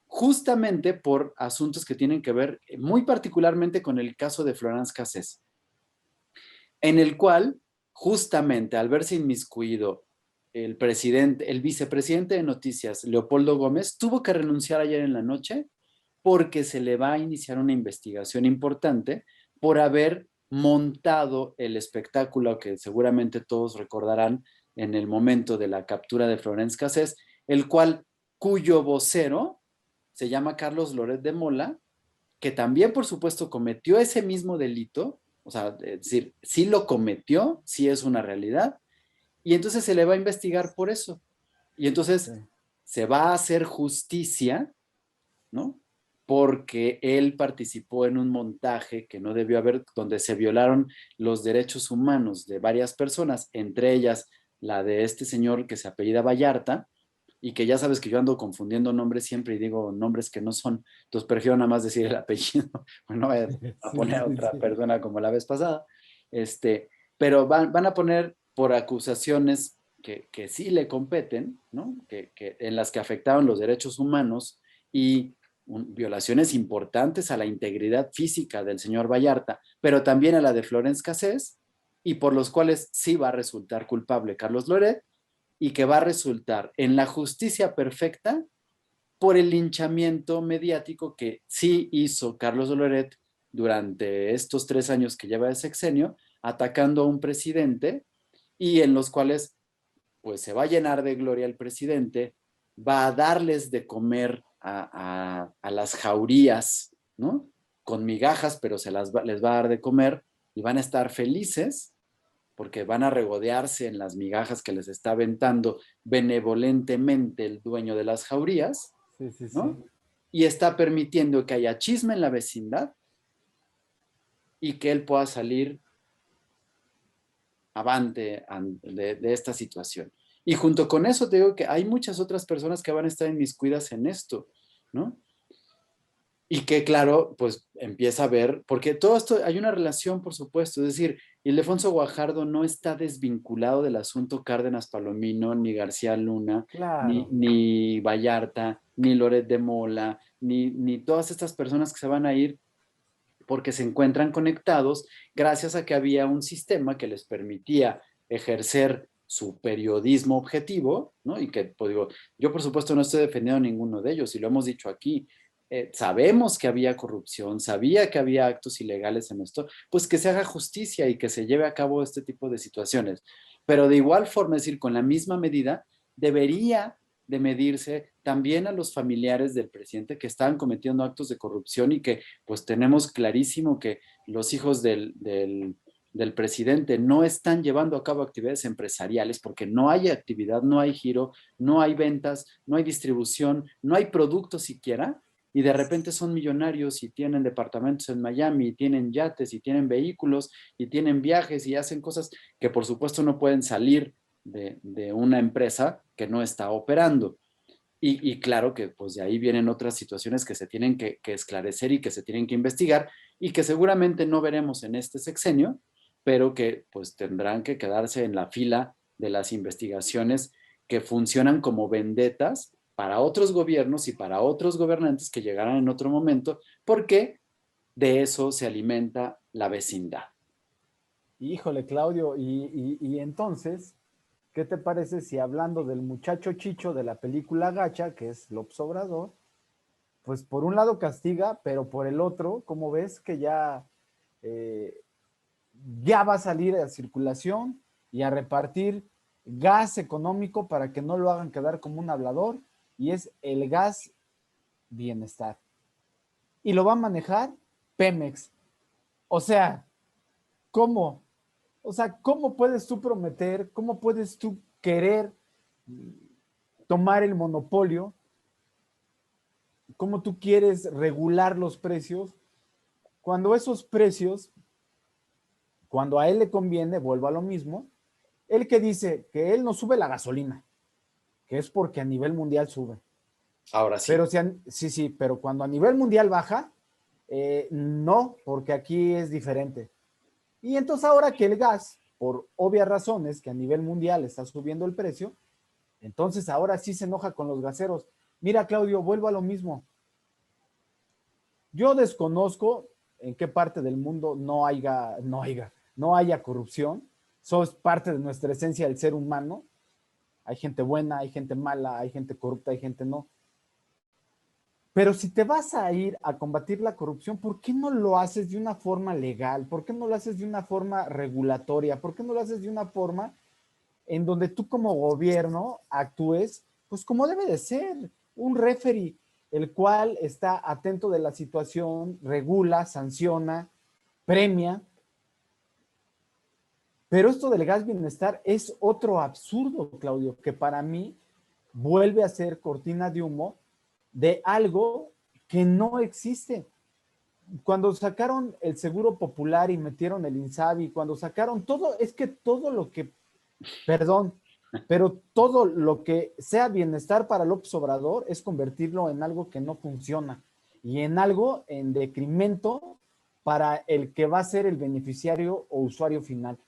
justamente por asuntos que tienen que ver muy particularmente con el caso de Florence Cassés, en el cual justamente al verse inmiscuido el vicepresidente de Noticias, Leopoldo Gómez, tuvo que renunciar ayer en la noche porque se le va a iniciar una investigación importante por haber montado el espectáculo que seguramente todos recordarán en el momento de la captura de Florence Cassés, cuyo vocero se llama Carlos Loret de Mola, que también, por supuesto, cometió ese mismo delito, o sea, es decir, sí lo cometió, sí es una realidad, y entonces se le va a investigar por eso. Y entonces se va a hacer justicia, ¿no? Porque él participó en un montaje que no debió haber, donde se violaron los derechos humanos de varias personas, entre ellas la de este señor que se apellida Vallarta, y que ya sabes que yo ando confundiendo nombres siempre y digo nombres que no son, entonces prefiero nada más decir el apellido, no voy a poner a otra persona como la vez pasada, pero van a poner por acusaciones que sí le competen, ¿no? En las que afectaron los derechos humanos y violaciones importantes a la integridad física del señor Vallarta, pero también a la de Florence Cassés, y por los cuales sí va a resultar culpable Carlos Loret, y que va a resultar en la justicia perfecta por el linchamiento mediático que sí hizo Carlos Loret durante estos 3 años que lleva de sexenio, atacando a un presidente, y en los cuales pues se va a llenar de gloria el presidente, va a darles de comer a las jaurías, ¿no? Con migajas, pero les va a dar de comer y van a estar felices porque van a regodearse en las migajas que les está aventando benevolentemente el dueño de las jaurías, ¿no? Y está permitiendo que haya chisme en la vecindad y que él pueda salir avante de esta situación. Y junto con eso te digo que hay muchas otras personas que van a estar inmiscuidas en esto, ¿no? Y que claro, pues empieza a ver, porque todo esto, hay una relación, por supuesto, es decir, Ildefonso Guajardo no está desvinculado del asunto Cárdenas Palomino, ni García Luna, Claro. ni Vallarta, ni Loret de Mola, ni todas estas personas que se van a ir porque se encuentran conectados gracias a que había un sistema que les permitía ejercer su periodismo objetivo, ¿no? Y que, pues digo, yo por supuesto no estoy defendiendo a ninguno de ellos, y lo hemos dicho aquí, sabemos que había corrupción, sabía que había actos ilegales en esto, pues que se haga justicia y que se lleve a cabo este tipo de situaciones. Pero de igual forma, es decir, con la misma medida, debería de medirse también a los familiares del presidente que estaban cometiendo actos de corrupción y que pues tenemos clarísimo que los hijos del presidente no están llevando a cabo actividades empresariales porque no hay actividad, no hay giro, no hay ventas, no hay distribución, no hay producto siquiera, y de repente son millonarios y tienen departamentos en Miami, y tienen yates, y tienen vehículos, y tienen viajes, y hacen cosas que por supuesto no pueden salir de una empresa que no está operando. Y claro que pues de ahí vienen otras situaciones que se tienen que esclarecer y que se tienen que investigar y que seguramente no veremos en este sexenio, pero que pues tendrán que quedarse en la fila de las investigaciones que funcionan como vendetas para otros gobiernos y para otros gobernantes que llegarán en otro momento, porque de eso se alimenta la vecindad. Híjole, Claudio, y entonces, ¿qué te parece si hablando del muchacho Chicho de la película Gacha, que es López Obrador, pues por un lado castiga, pero por el otro, como ves que ya va a salir a circulación y a repartir gas económico para que no lo hagan quedar como un hablador, y es el gas bienestar. Y lo va a manejar Pemex. O sea, ¿cómo? O sea, ¿cómo puedes tú prometer, cómo puedes tú querer tomar el monopolio? ¿Cómo tú quieres regular los precios? Cuando esos precios, cuando a él le conviene, vuelvo a lo mismo, él que dice que él no sube la gasolina, que es porque a nivel mundial sube. Ahora sí. Pero sí, pero cuando a nivel mundial baja, no, porque aquí es diferente. Y entonces ahora que el gas, por obvias razones, que a nivel mundial está subiendo el precio, entonces ahora sí se enoja con los gaseros. Mira, Claudio, vuelvo a lo mismo. Yo desconozco en qué parte del mundo no haya corrupción. Eso es parte de nuestra esencia del ser humano. Hay gente buena, hay gente mala, hay gente corrupta, hay gente no. Pero si te vas a ir a combatir la corrupción, ¿por qué no lo haces de una forma legal? ¿Por qué no lo haces de una forma regulatoria? ¿Por qué no lo haces de una forma en donde tú como gobierno actúes, pues como debe de ser, un referee, el cual está atento de la situación, regula, sanciona, premia? Pero esto del gas bienestar es otro absurdo, Claudio, que para mí vuelve a ser cortina de humo de algo que no existe. Cuando sacaron el Seguro Popular y metieron el INSABI, cuando sacaron todo, es que todo lo que, perdón, pero todo lo que sea bienestar para López Obrador es convertirlo en algo que no funciona y en algo en decremento para el que va a ser el beneficiario o usuario final.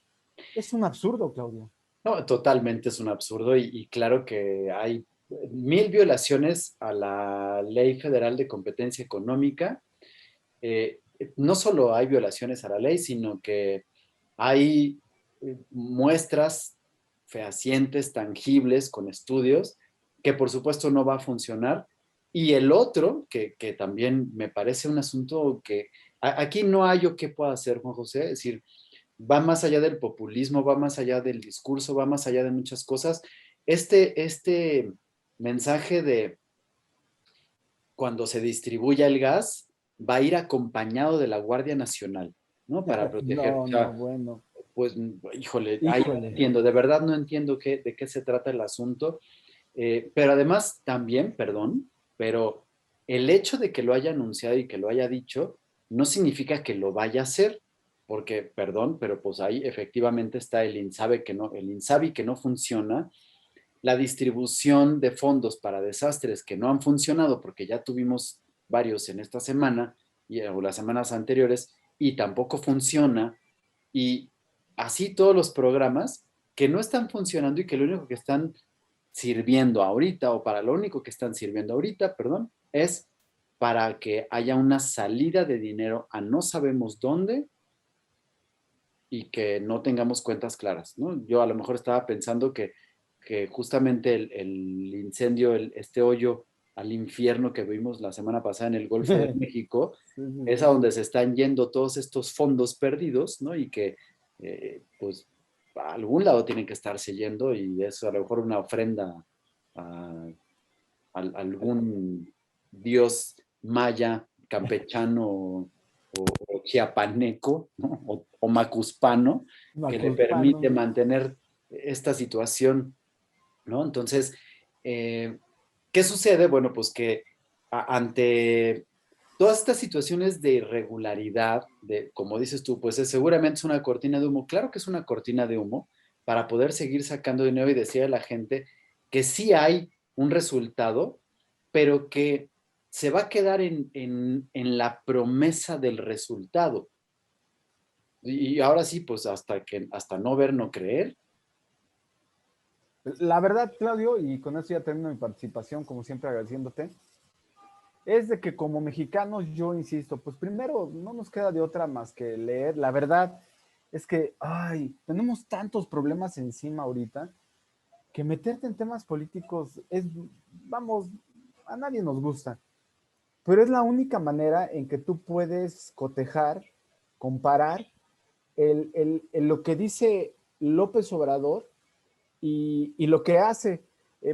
Es un absurdo, Claudio. No, totalmente es un absurdo y claro que hay 1000 violaciones a la Ley Federal de Competencia Económica. Eh, no solo hay violaciones a la ley, sino que hay muestras fehacientes, tangibles, con estudios, que por supuesto no va a funcionar. Y el otro, que también me parece un asunto que aquí no hay yo qué pueda hacer, Juan José, es decir, va más allá del populismo, va más allá del discurso, va más allá de muchas cosas. Este mensaje de cuando se distribuya el gas va a ir acompañado de la Guardia Nacional, ¿no? Para proteger. O No, no, sea, bueno. pues, híjole, ahí no Híjole. entiendo, de verdad no entiendo de qué se trata el asunto. Pero además también, perdón, pero el hecho de que lo haya anunciado y que lo haya dicho no significa que lo vaya a hacer, porque, perdón, pero pues ahí efectivamente está el INSABI que no funciona, la distribución de fondos para desastres que no han funcionado, porque ya tuvimos varios en esta semana o las semanas anteriores, y tampoco funciona, y así todos los programas que no están funcionando y que lo único que están sirviendo ahorita, o para lo único que están sirviendo ahorita, perdón, es para que haya una salida de dinero a no sabemos dónde y que no tengamos cuentas claras, ¿no? Yo a lo mejor estaba pensando que justamente el incendio, este hoyo al infierno que vimos la semana pasada en el Golfo de México, Sí, sí, es a sí. donde se están yendo todos estos fondos perdidos, ¿no? Y que, pues, a algún lado tienen que estarse yendo, y es a lo mejor una ofrenda a, a algún dios maya, campechano o chiapaneco, ¿no? O macuspano, que le permite Macuspano. mantener esta situación, ¿no? Entonces, ¿qué sucede? Bueno, pues que ante todas estas situaciones de irregularidad, como dices tú, pues seguramente es una cortina de humo. Claro que es una cortina de humo para poder seguir sacando dinero y decir a la gente que sí hay un resultado, pero que se va a quedar en la promesa del resultado. Y ahora sí, pues hasta no ver, no creer. La verdad, Claudio, y con eso ya termino mi participación, como siempre agradeciéndote, es de que como mexicanos, yo insisto, pues primero no nos queda de otra más que leer. La verdad es que, ay, tenemos tantos problemas encima ahorita que meterte en temas políticos es, vamos, a nadie nos gusta, pero es la única manera en que tú puedes cotejar, comparar lo que dice López Obrador y lo que hace.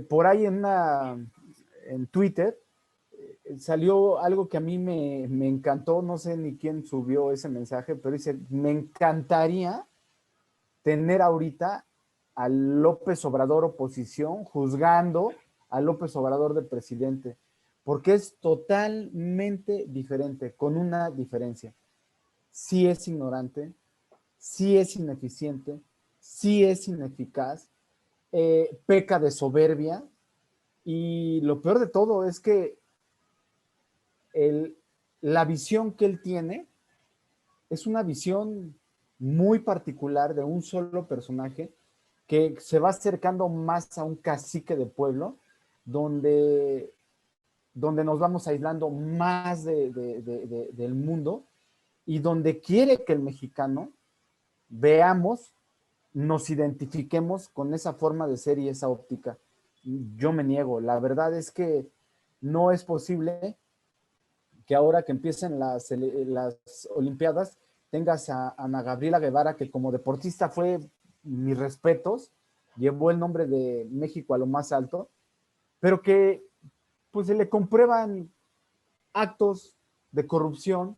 Por ahí en Twitter salió algo que a mí me encantó, no sé ni quién subió ese mensaje, pero dice, me encantaría tener ahorita a López Obrador oposición juzgando a López Obrador de presidente, porque es totalmente diferente, con una diferencia. Sí es ignorante, sí es ineficiente, sí es ineficaz, peca de soberbia, Y lo peor de todo es que la visión que él tiene es una visión muy particular de un solo personaje que se va acercando más a un cacique de pueblo, donde, donde nos vamos aislando más del mundo y donde quiere que el mexicano veamos, nos identifiquemos con esa forma de ser y esa óptica. Yo me niego, la verdad es que no es posible que ahora que empiecen las Olimpiadas tengas a Ana Gabriela Guevara, que como deportista fue mis respetos, llevó el nombre de México a lo más alto, pero que pues se le comprueban actos de corrupción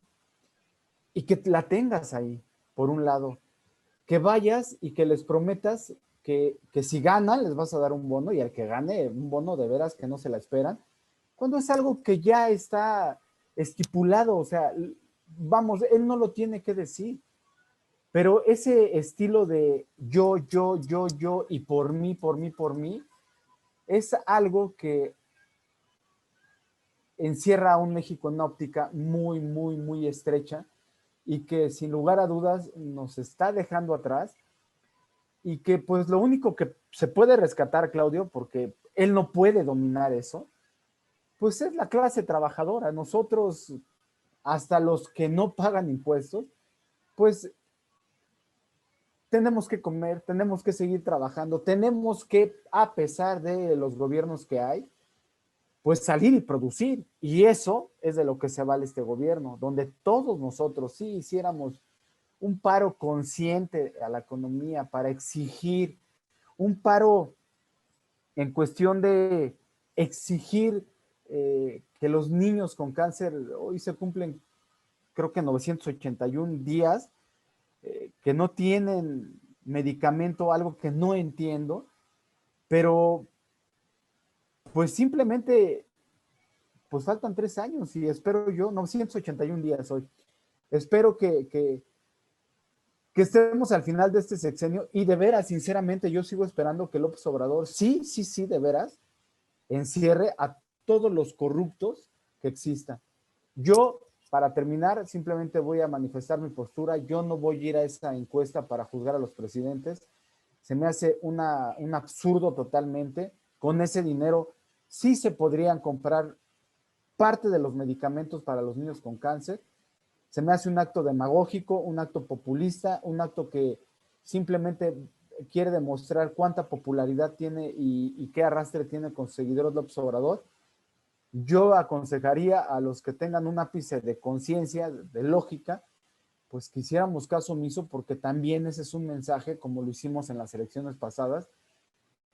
y que la tengas ahí, por un lado, que vayas y que les prometas que si ganan les vas a dar un bono y al que gane un bono de veras que no se la esperan, cuando es algo que ya está estipulado, o sea, vamos, él no lo tiene que decir, pero ese estilo de yo y por mí, por mí, por mí, es algo que encierra a un México en una óptica muy, muy, muy estrecha y que sin lugar a dudas nos está dejando atrás y que pues lo único que se puede rescatar, Claudio, porque él no puede dominar eso, pues es la clase trabajadora. Nosotros, hasta los que no pagan impuestos, pues tenemos que comer, tenemos que seguir trabajando, tenemos que, a pesar de los gobiernos que hay, pues salir y producir. Y eso es de lo que se vale este gobierno, donde todos nosotros sí hiciéramos un paro consciente a la economía para exigir, un paro en cuestión de exigir que los niños con cáncer, hoy se cumplen creo que 981 días, que no tienen medicamento, algo que no entiendo, pero pues simplemente, pues faltan 3 años y espero yo, 981 días hoy, espero que estemos al final de este sexenio y de veras, sinceramente, yo sigo esperando que López Obrador, sí, sí, sí, de veras, encierre a todos los corruptos que existan. Yo, para terminar, simplemente voy a manifestar mi postura. Yo no voy a ir a esa encuesta para juzgar a los presidentes. Se me hace un absurdo totalmente. Con ese dinero sí se podrían comprar parte de los medicamentos para los niños con cáncer. Se me hace un acto demagógico, un acto populista, un acto que simplemente quiere demostrar cuánta popularidad tiene y qué arrastre tiene con seguidores López Obrador. Yo aconsejaría a los que tengan un ápice de conciencia, de lógica, pues que hiciéramos caso omiso, porque también ese es un mensaje, como lo hicimos en las elecciones pasadas,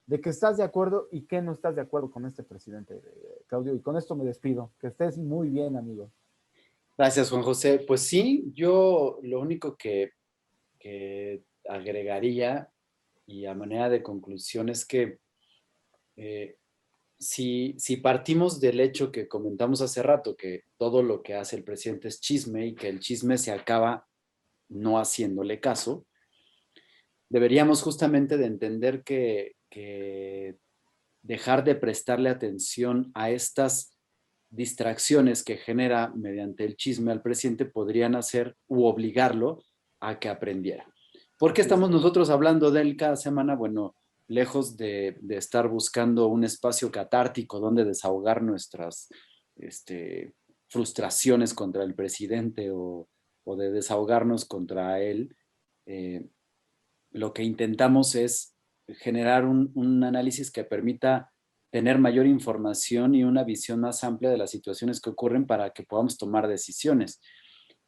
de que estás de acuerdo y que no estás de acuerdo con este presidente, Claudio. Y con esto me despido. Que estés muy bien, amigo. Gracias, Juan José. Pues sí, yo lo único que agregaría y a manera de conclusión es que si partimos del hecho que comentamos hace rato, que todo lo que hace el presidente es chisme y que el chisme se acaba no haciéndole caso, deberíamos justamente de entender que dejar de prestarle atención a estas distracciones que genera mediante el chisme al presidente podrían hacer u obligarlo a que aprendiera. ¿Por qué estamos nosotros hablando de él cada semana? Bueno, lejos de estar buscando un espacio catártico donde desahogar nuestras frustraciones contra el presidente o de desahogarnos contra él, lo que intentamos es generar un análisis que permita tener mayor información y una visión más amplia de las situaciones que ocurren para que podamos tomar decisiones.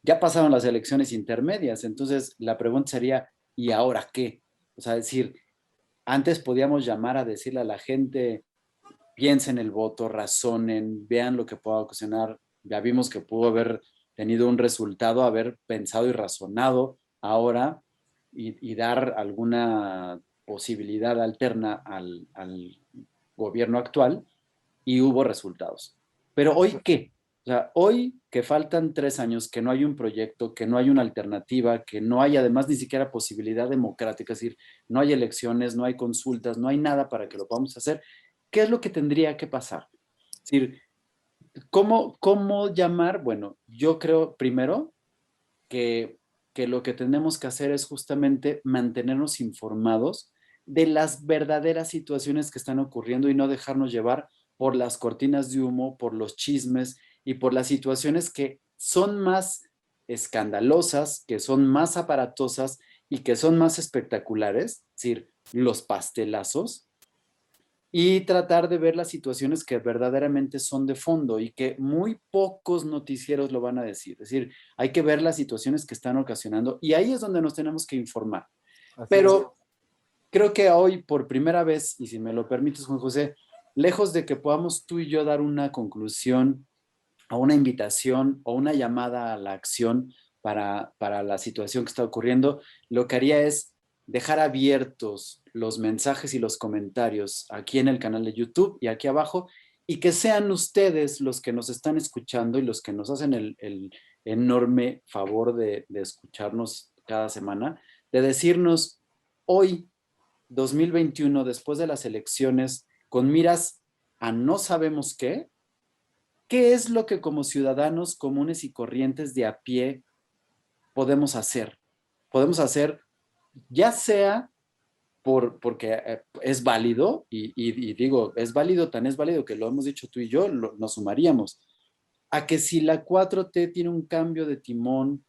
Ya pasaron las elecciones intermedias, entonces la pregunta sería, ¿y ahora qué? O sea, decir, antes podíamos llamar a decirle a la gente, piensen el voto, razonen, vean lo que pueda ocasionar. Ya vimos que pudo haber tenido un resultado, haber pensado y razonado ahora y dar alguna posibilidad alterna al gobierno actual y hubo resultados. Pero hoy, ¿qué? O sea, hoy que faltan 3 años, que no hay un proyecto, que no hay una alternativa, que no hay además ni siquiera posibilidad democrática, es decir, no hay elecciones, no hay consultas, no hay nada para que lo podamos hacer. ¿qué es lo que tendría que pasar? Es decir, ¿cómo llamar? Bueno, yo creo primero que lo que tenemos que hacer es justamente mantenernos informados de las verdaderas situaciones que están ocurriendo y no dejarnos llevar por las cortinas de humo, por los chismes y por las situaciones que son más escandalosas, que son más aparatosas y que son más espectaculares, es decir, los pastelazos, y tratar de ver las situaciones que verdaderamente son de fondo y que muy pocos noticieros lo van a decir. Es decir, hay que ver las situaciones que están ocasionando y ahí es donde nos tenemos que informar. Así es. Pero creo que hoy, por primera vez, y si me lo permites, Juan José, lejos de que podamos tú y yo dar una conclusión o una invitación o una llamada a la acción para la situación que está ocurriendo, lo que haría es dejar abiertos los mensajes y los comentarios aquí en el canal de YouTube y aquí abajo, y que sean ustedes los que nos están escuchando y los que nos hacen el enorme favor de escucharnos cada semana, de decirnos hoy, 2021, después de las elecciones, con miras a no sabemos ¿qué es lo que como ciudadanos comunes y corrientes de a pie podemos hacer? Podemos hacer ya sea porque es válido, y digo, es válido, tan es válido que lo hemos dicho tú y yo, nos sumaríamos, a que si la 4T tiene un cambio de timón,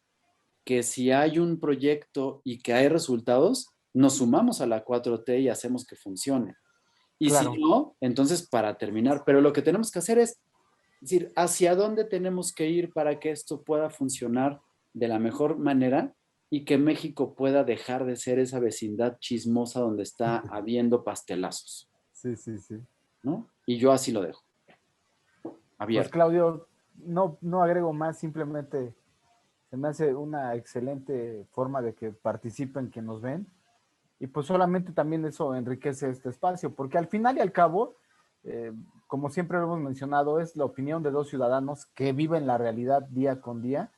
que si hay un proyecto y que hay resultados, nos sumamos a la 4T y hacemos que funcione. Y si Claro. no, entonces para terminar, pero lo que tenemos que hacer es decir, ¿hacia dónde tenemos que ir para que esto pueda funcionar de la mejor manera y que México pueda dejar de ser esa vecindad chismosa donde está habiendo pastelazos? Sí, sí, sí. ¿No? Y yo así lo dejo, Pues abierto. Claudio, no agrego más, simplemente se me hace una excelente forma de que participen, que nos ven. Y pues solamente también eso enriquece este espacio, porque al final y al cabo, eh, como siempre lo hemos mencionado, es la opinión de dos ciudadanos que viven la realidad día con día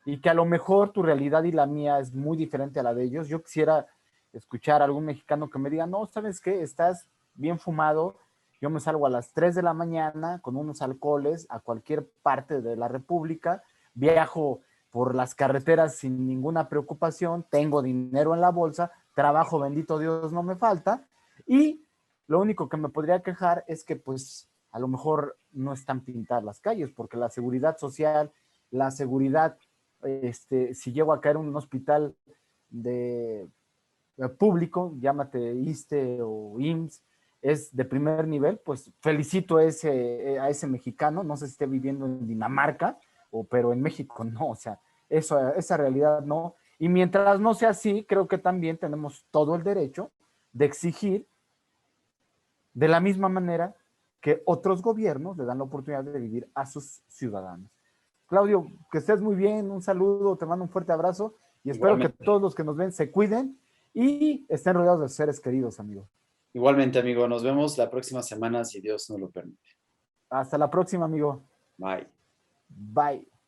y que a lo mejor tu realidad y la mía es muy diferente a la de ellos. Yo quisiera escuchar a algún mexicano que me diga, no, ¿sabes qué? Estás bien fumado, yo me salgo a las 3 de la mañana con unos alcoholes a cualquier parte de la República, viajo por las carreteras sin ninguna preocupación, tengo dinero en la bolsa, trabajo, bendito Dios, no me falta, y lo único que me podría quejar es que pues a lo mejor no están pintadas las calles, porque la seguridad social, la seguridad, si llego a caer en un hospital de público, llámate ISSSTE o IMSS, es de primer nivel, pues felicito a ese mexicano, no sé si esté viviendo en Dinamarca, pero en México no, o sea, esa realidad no. Y mientras no sea así, creo que también tenemos todo el derecho de exigir de la misma manera que otros gobiernos le dan la oportunidad de vivir a sus ciudadanos. Claudio, que estés muy bien, un saludo, te mando un fuerte abrazo y espero que Igualmente, todos los que nos ven se cuiden y estén rodeados de seres queridos, amigos. igualmente, amigo. Nos vemos la próxima semana si Dios nos lo permite. Hasta la próxima, amigo. Bye. Bye.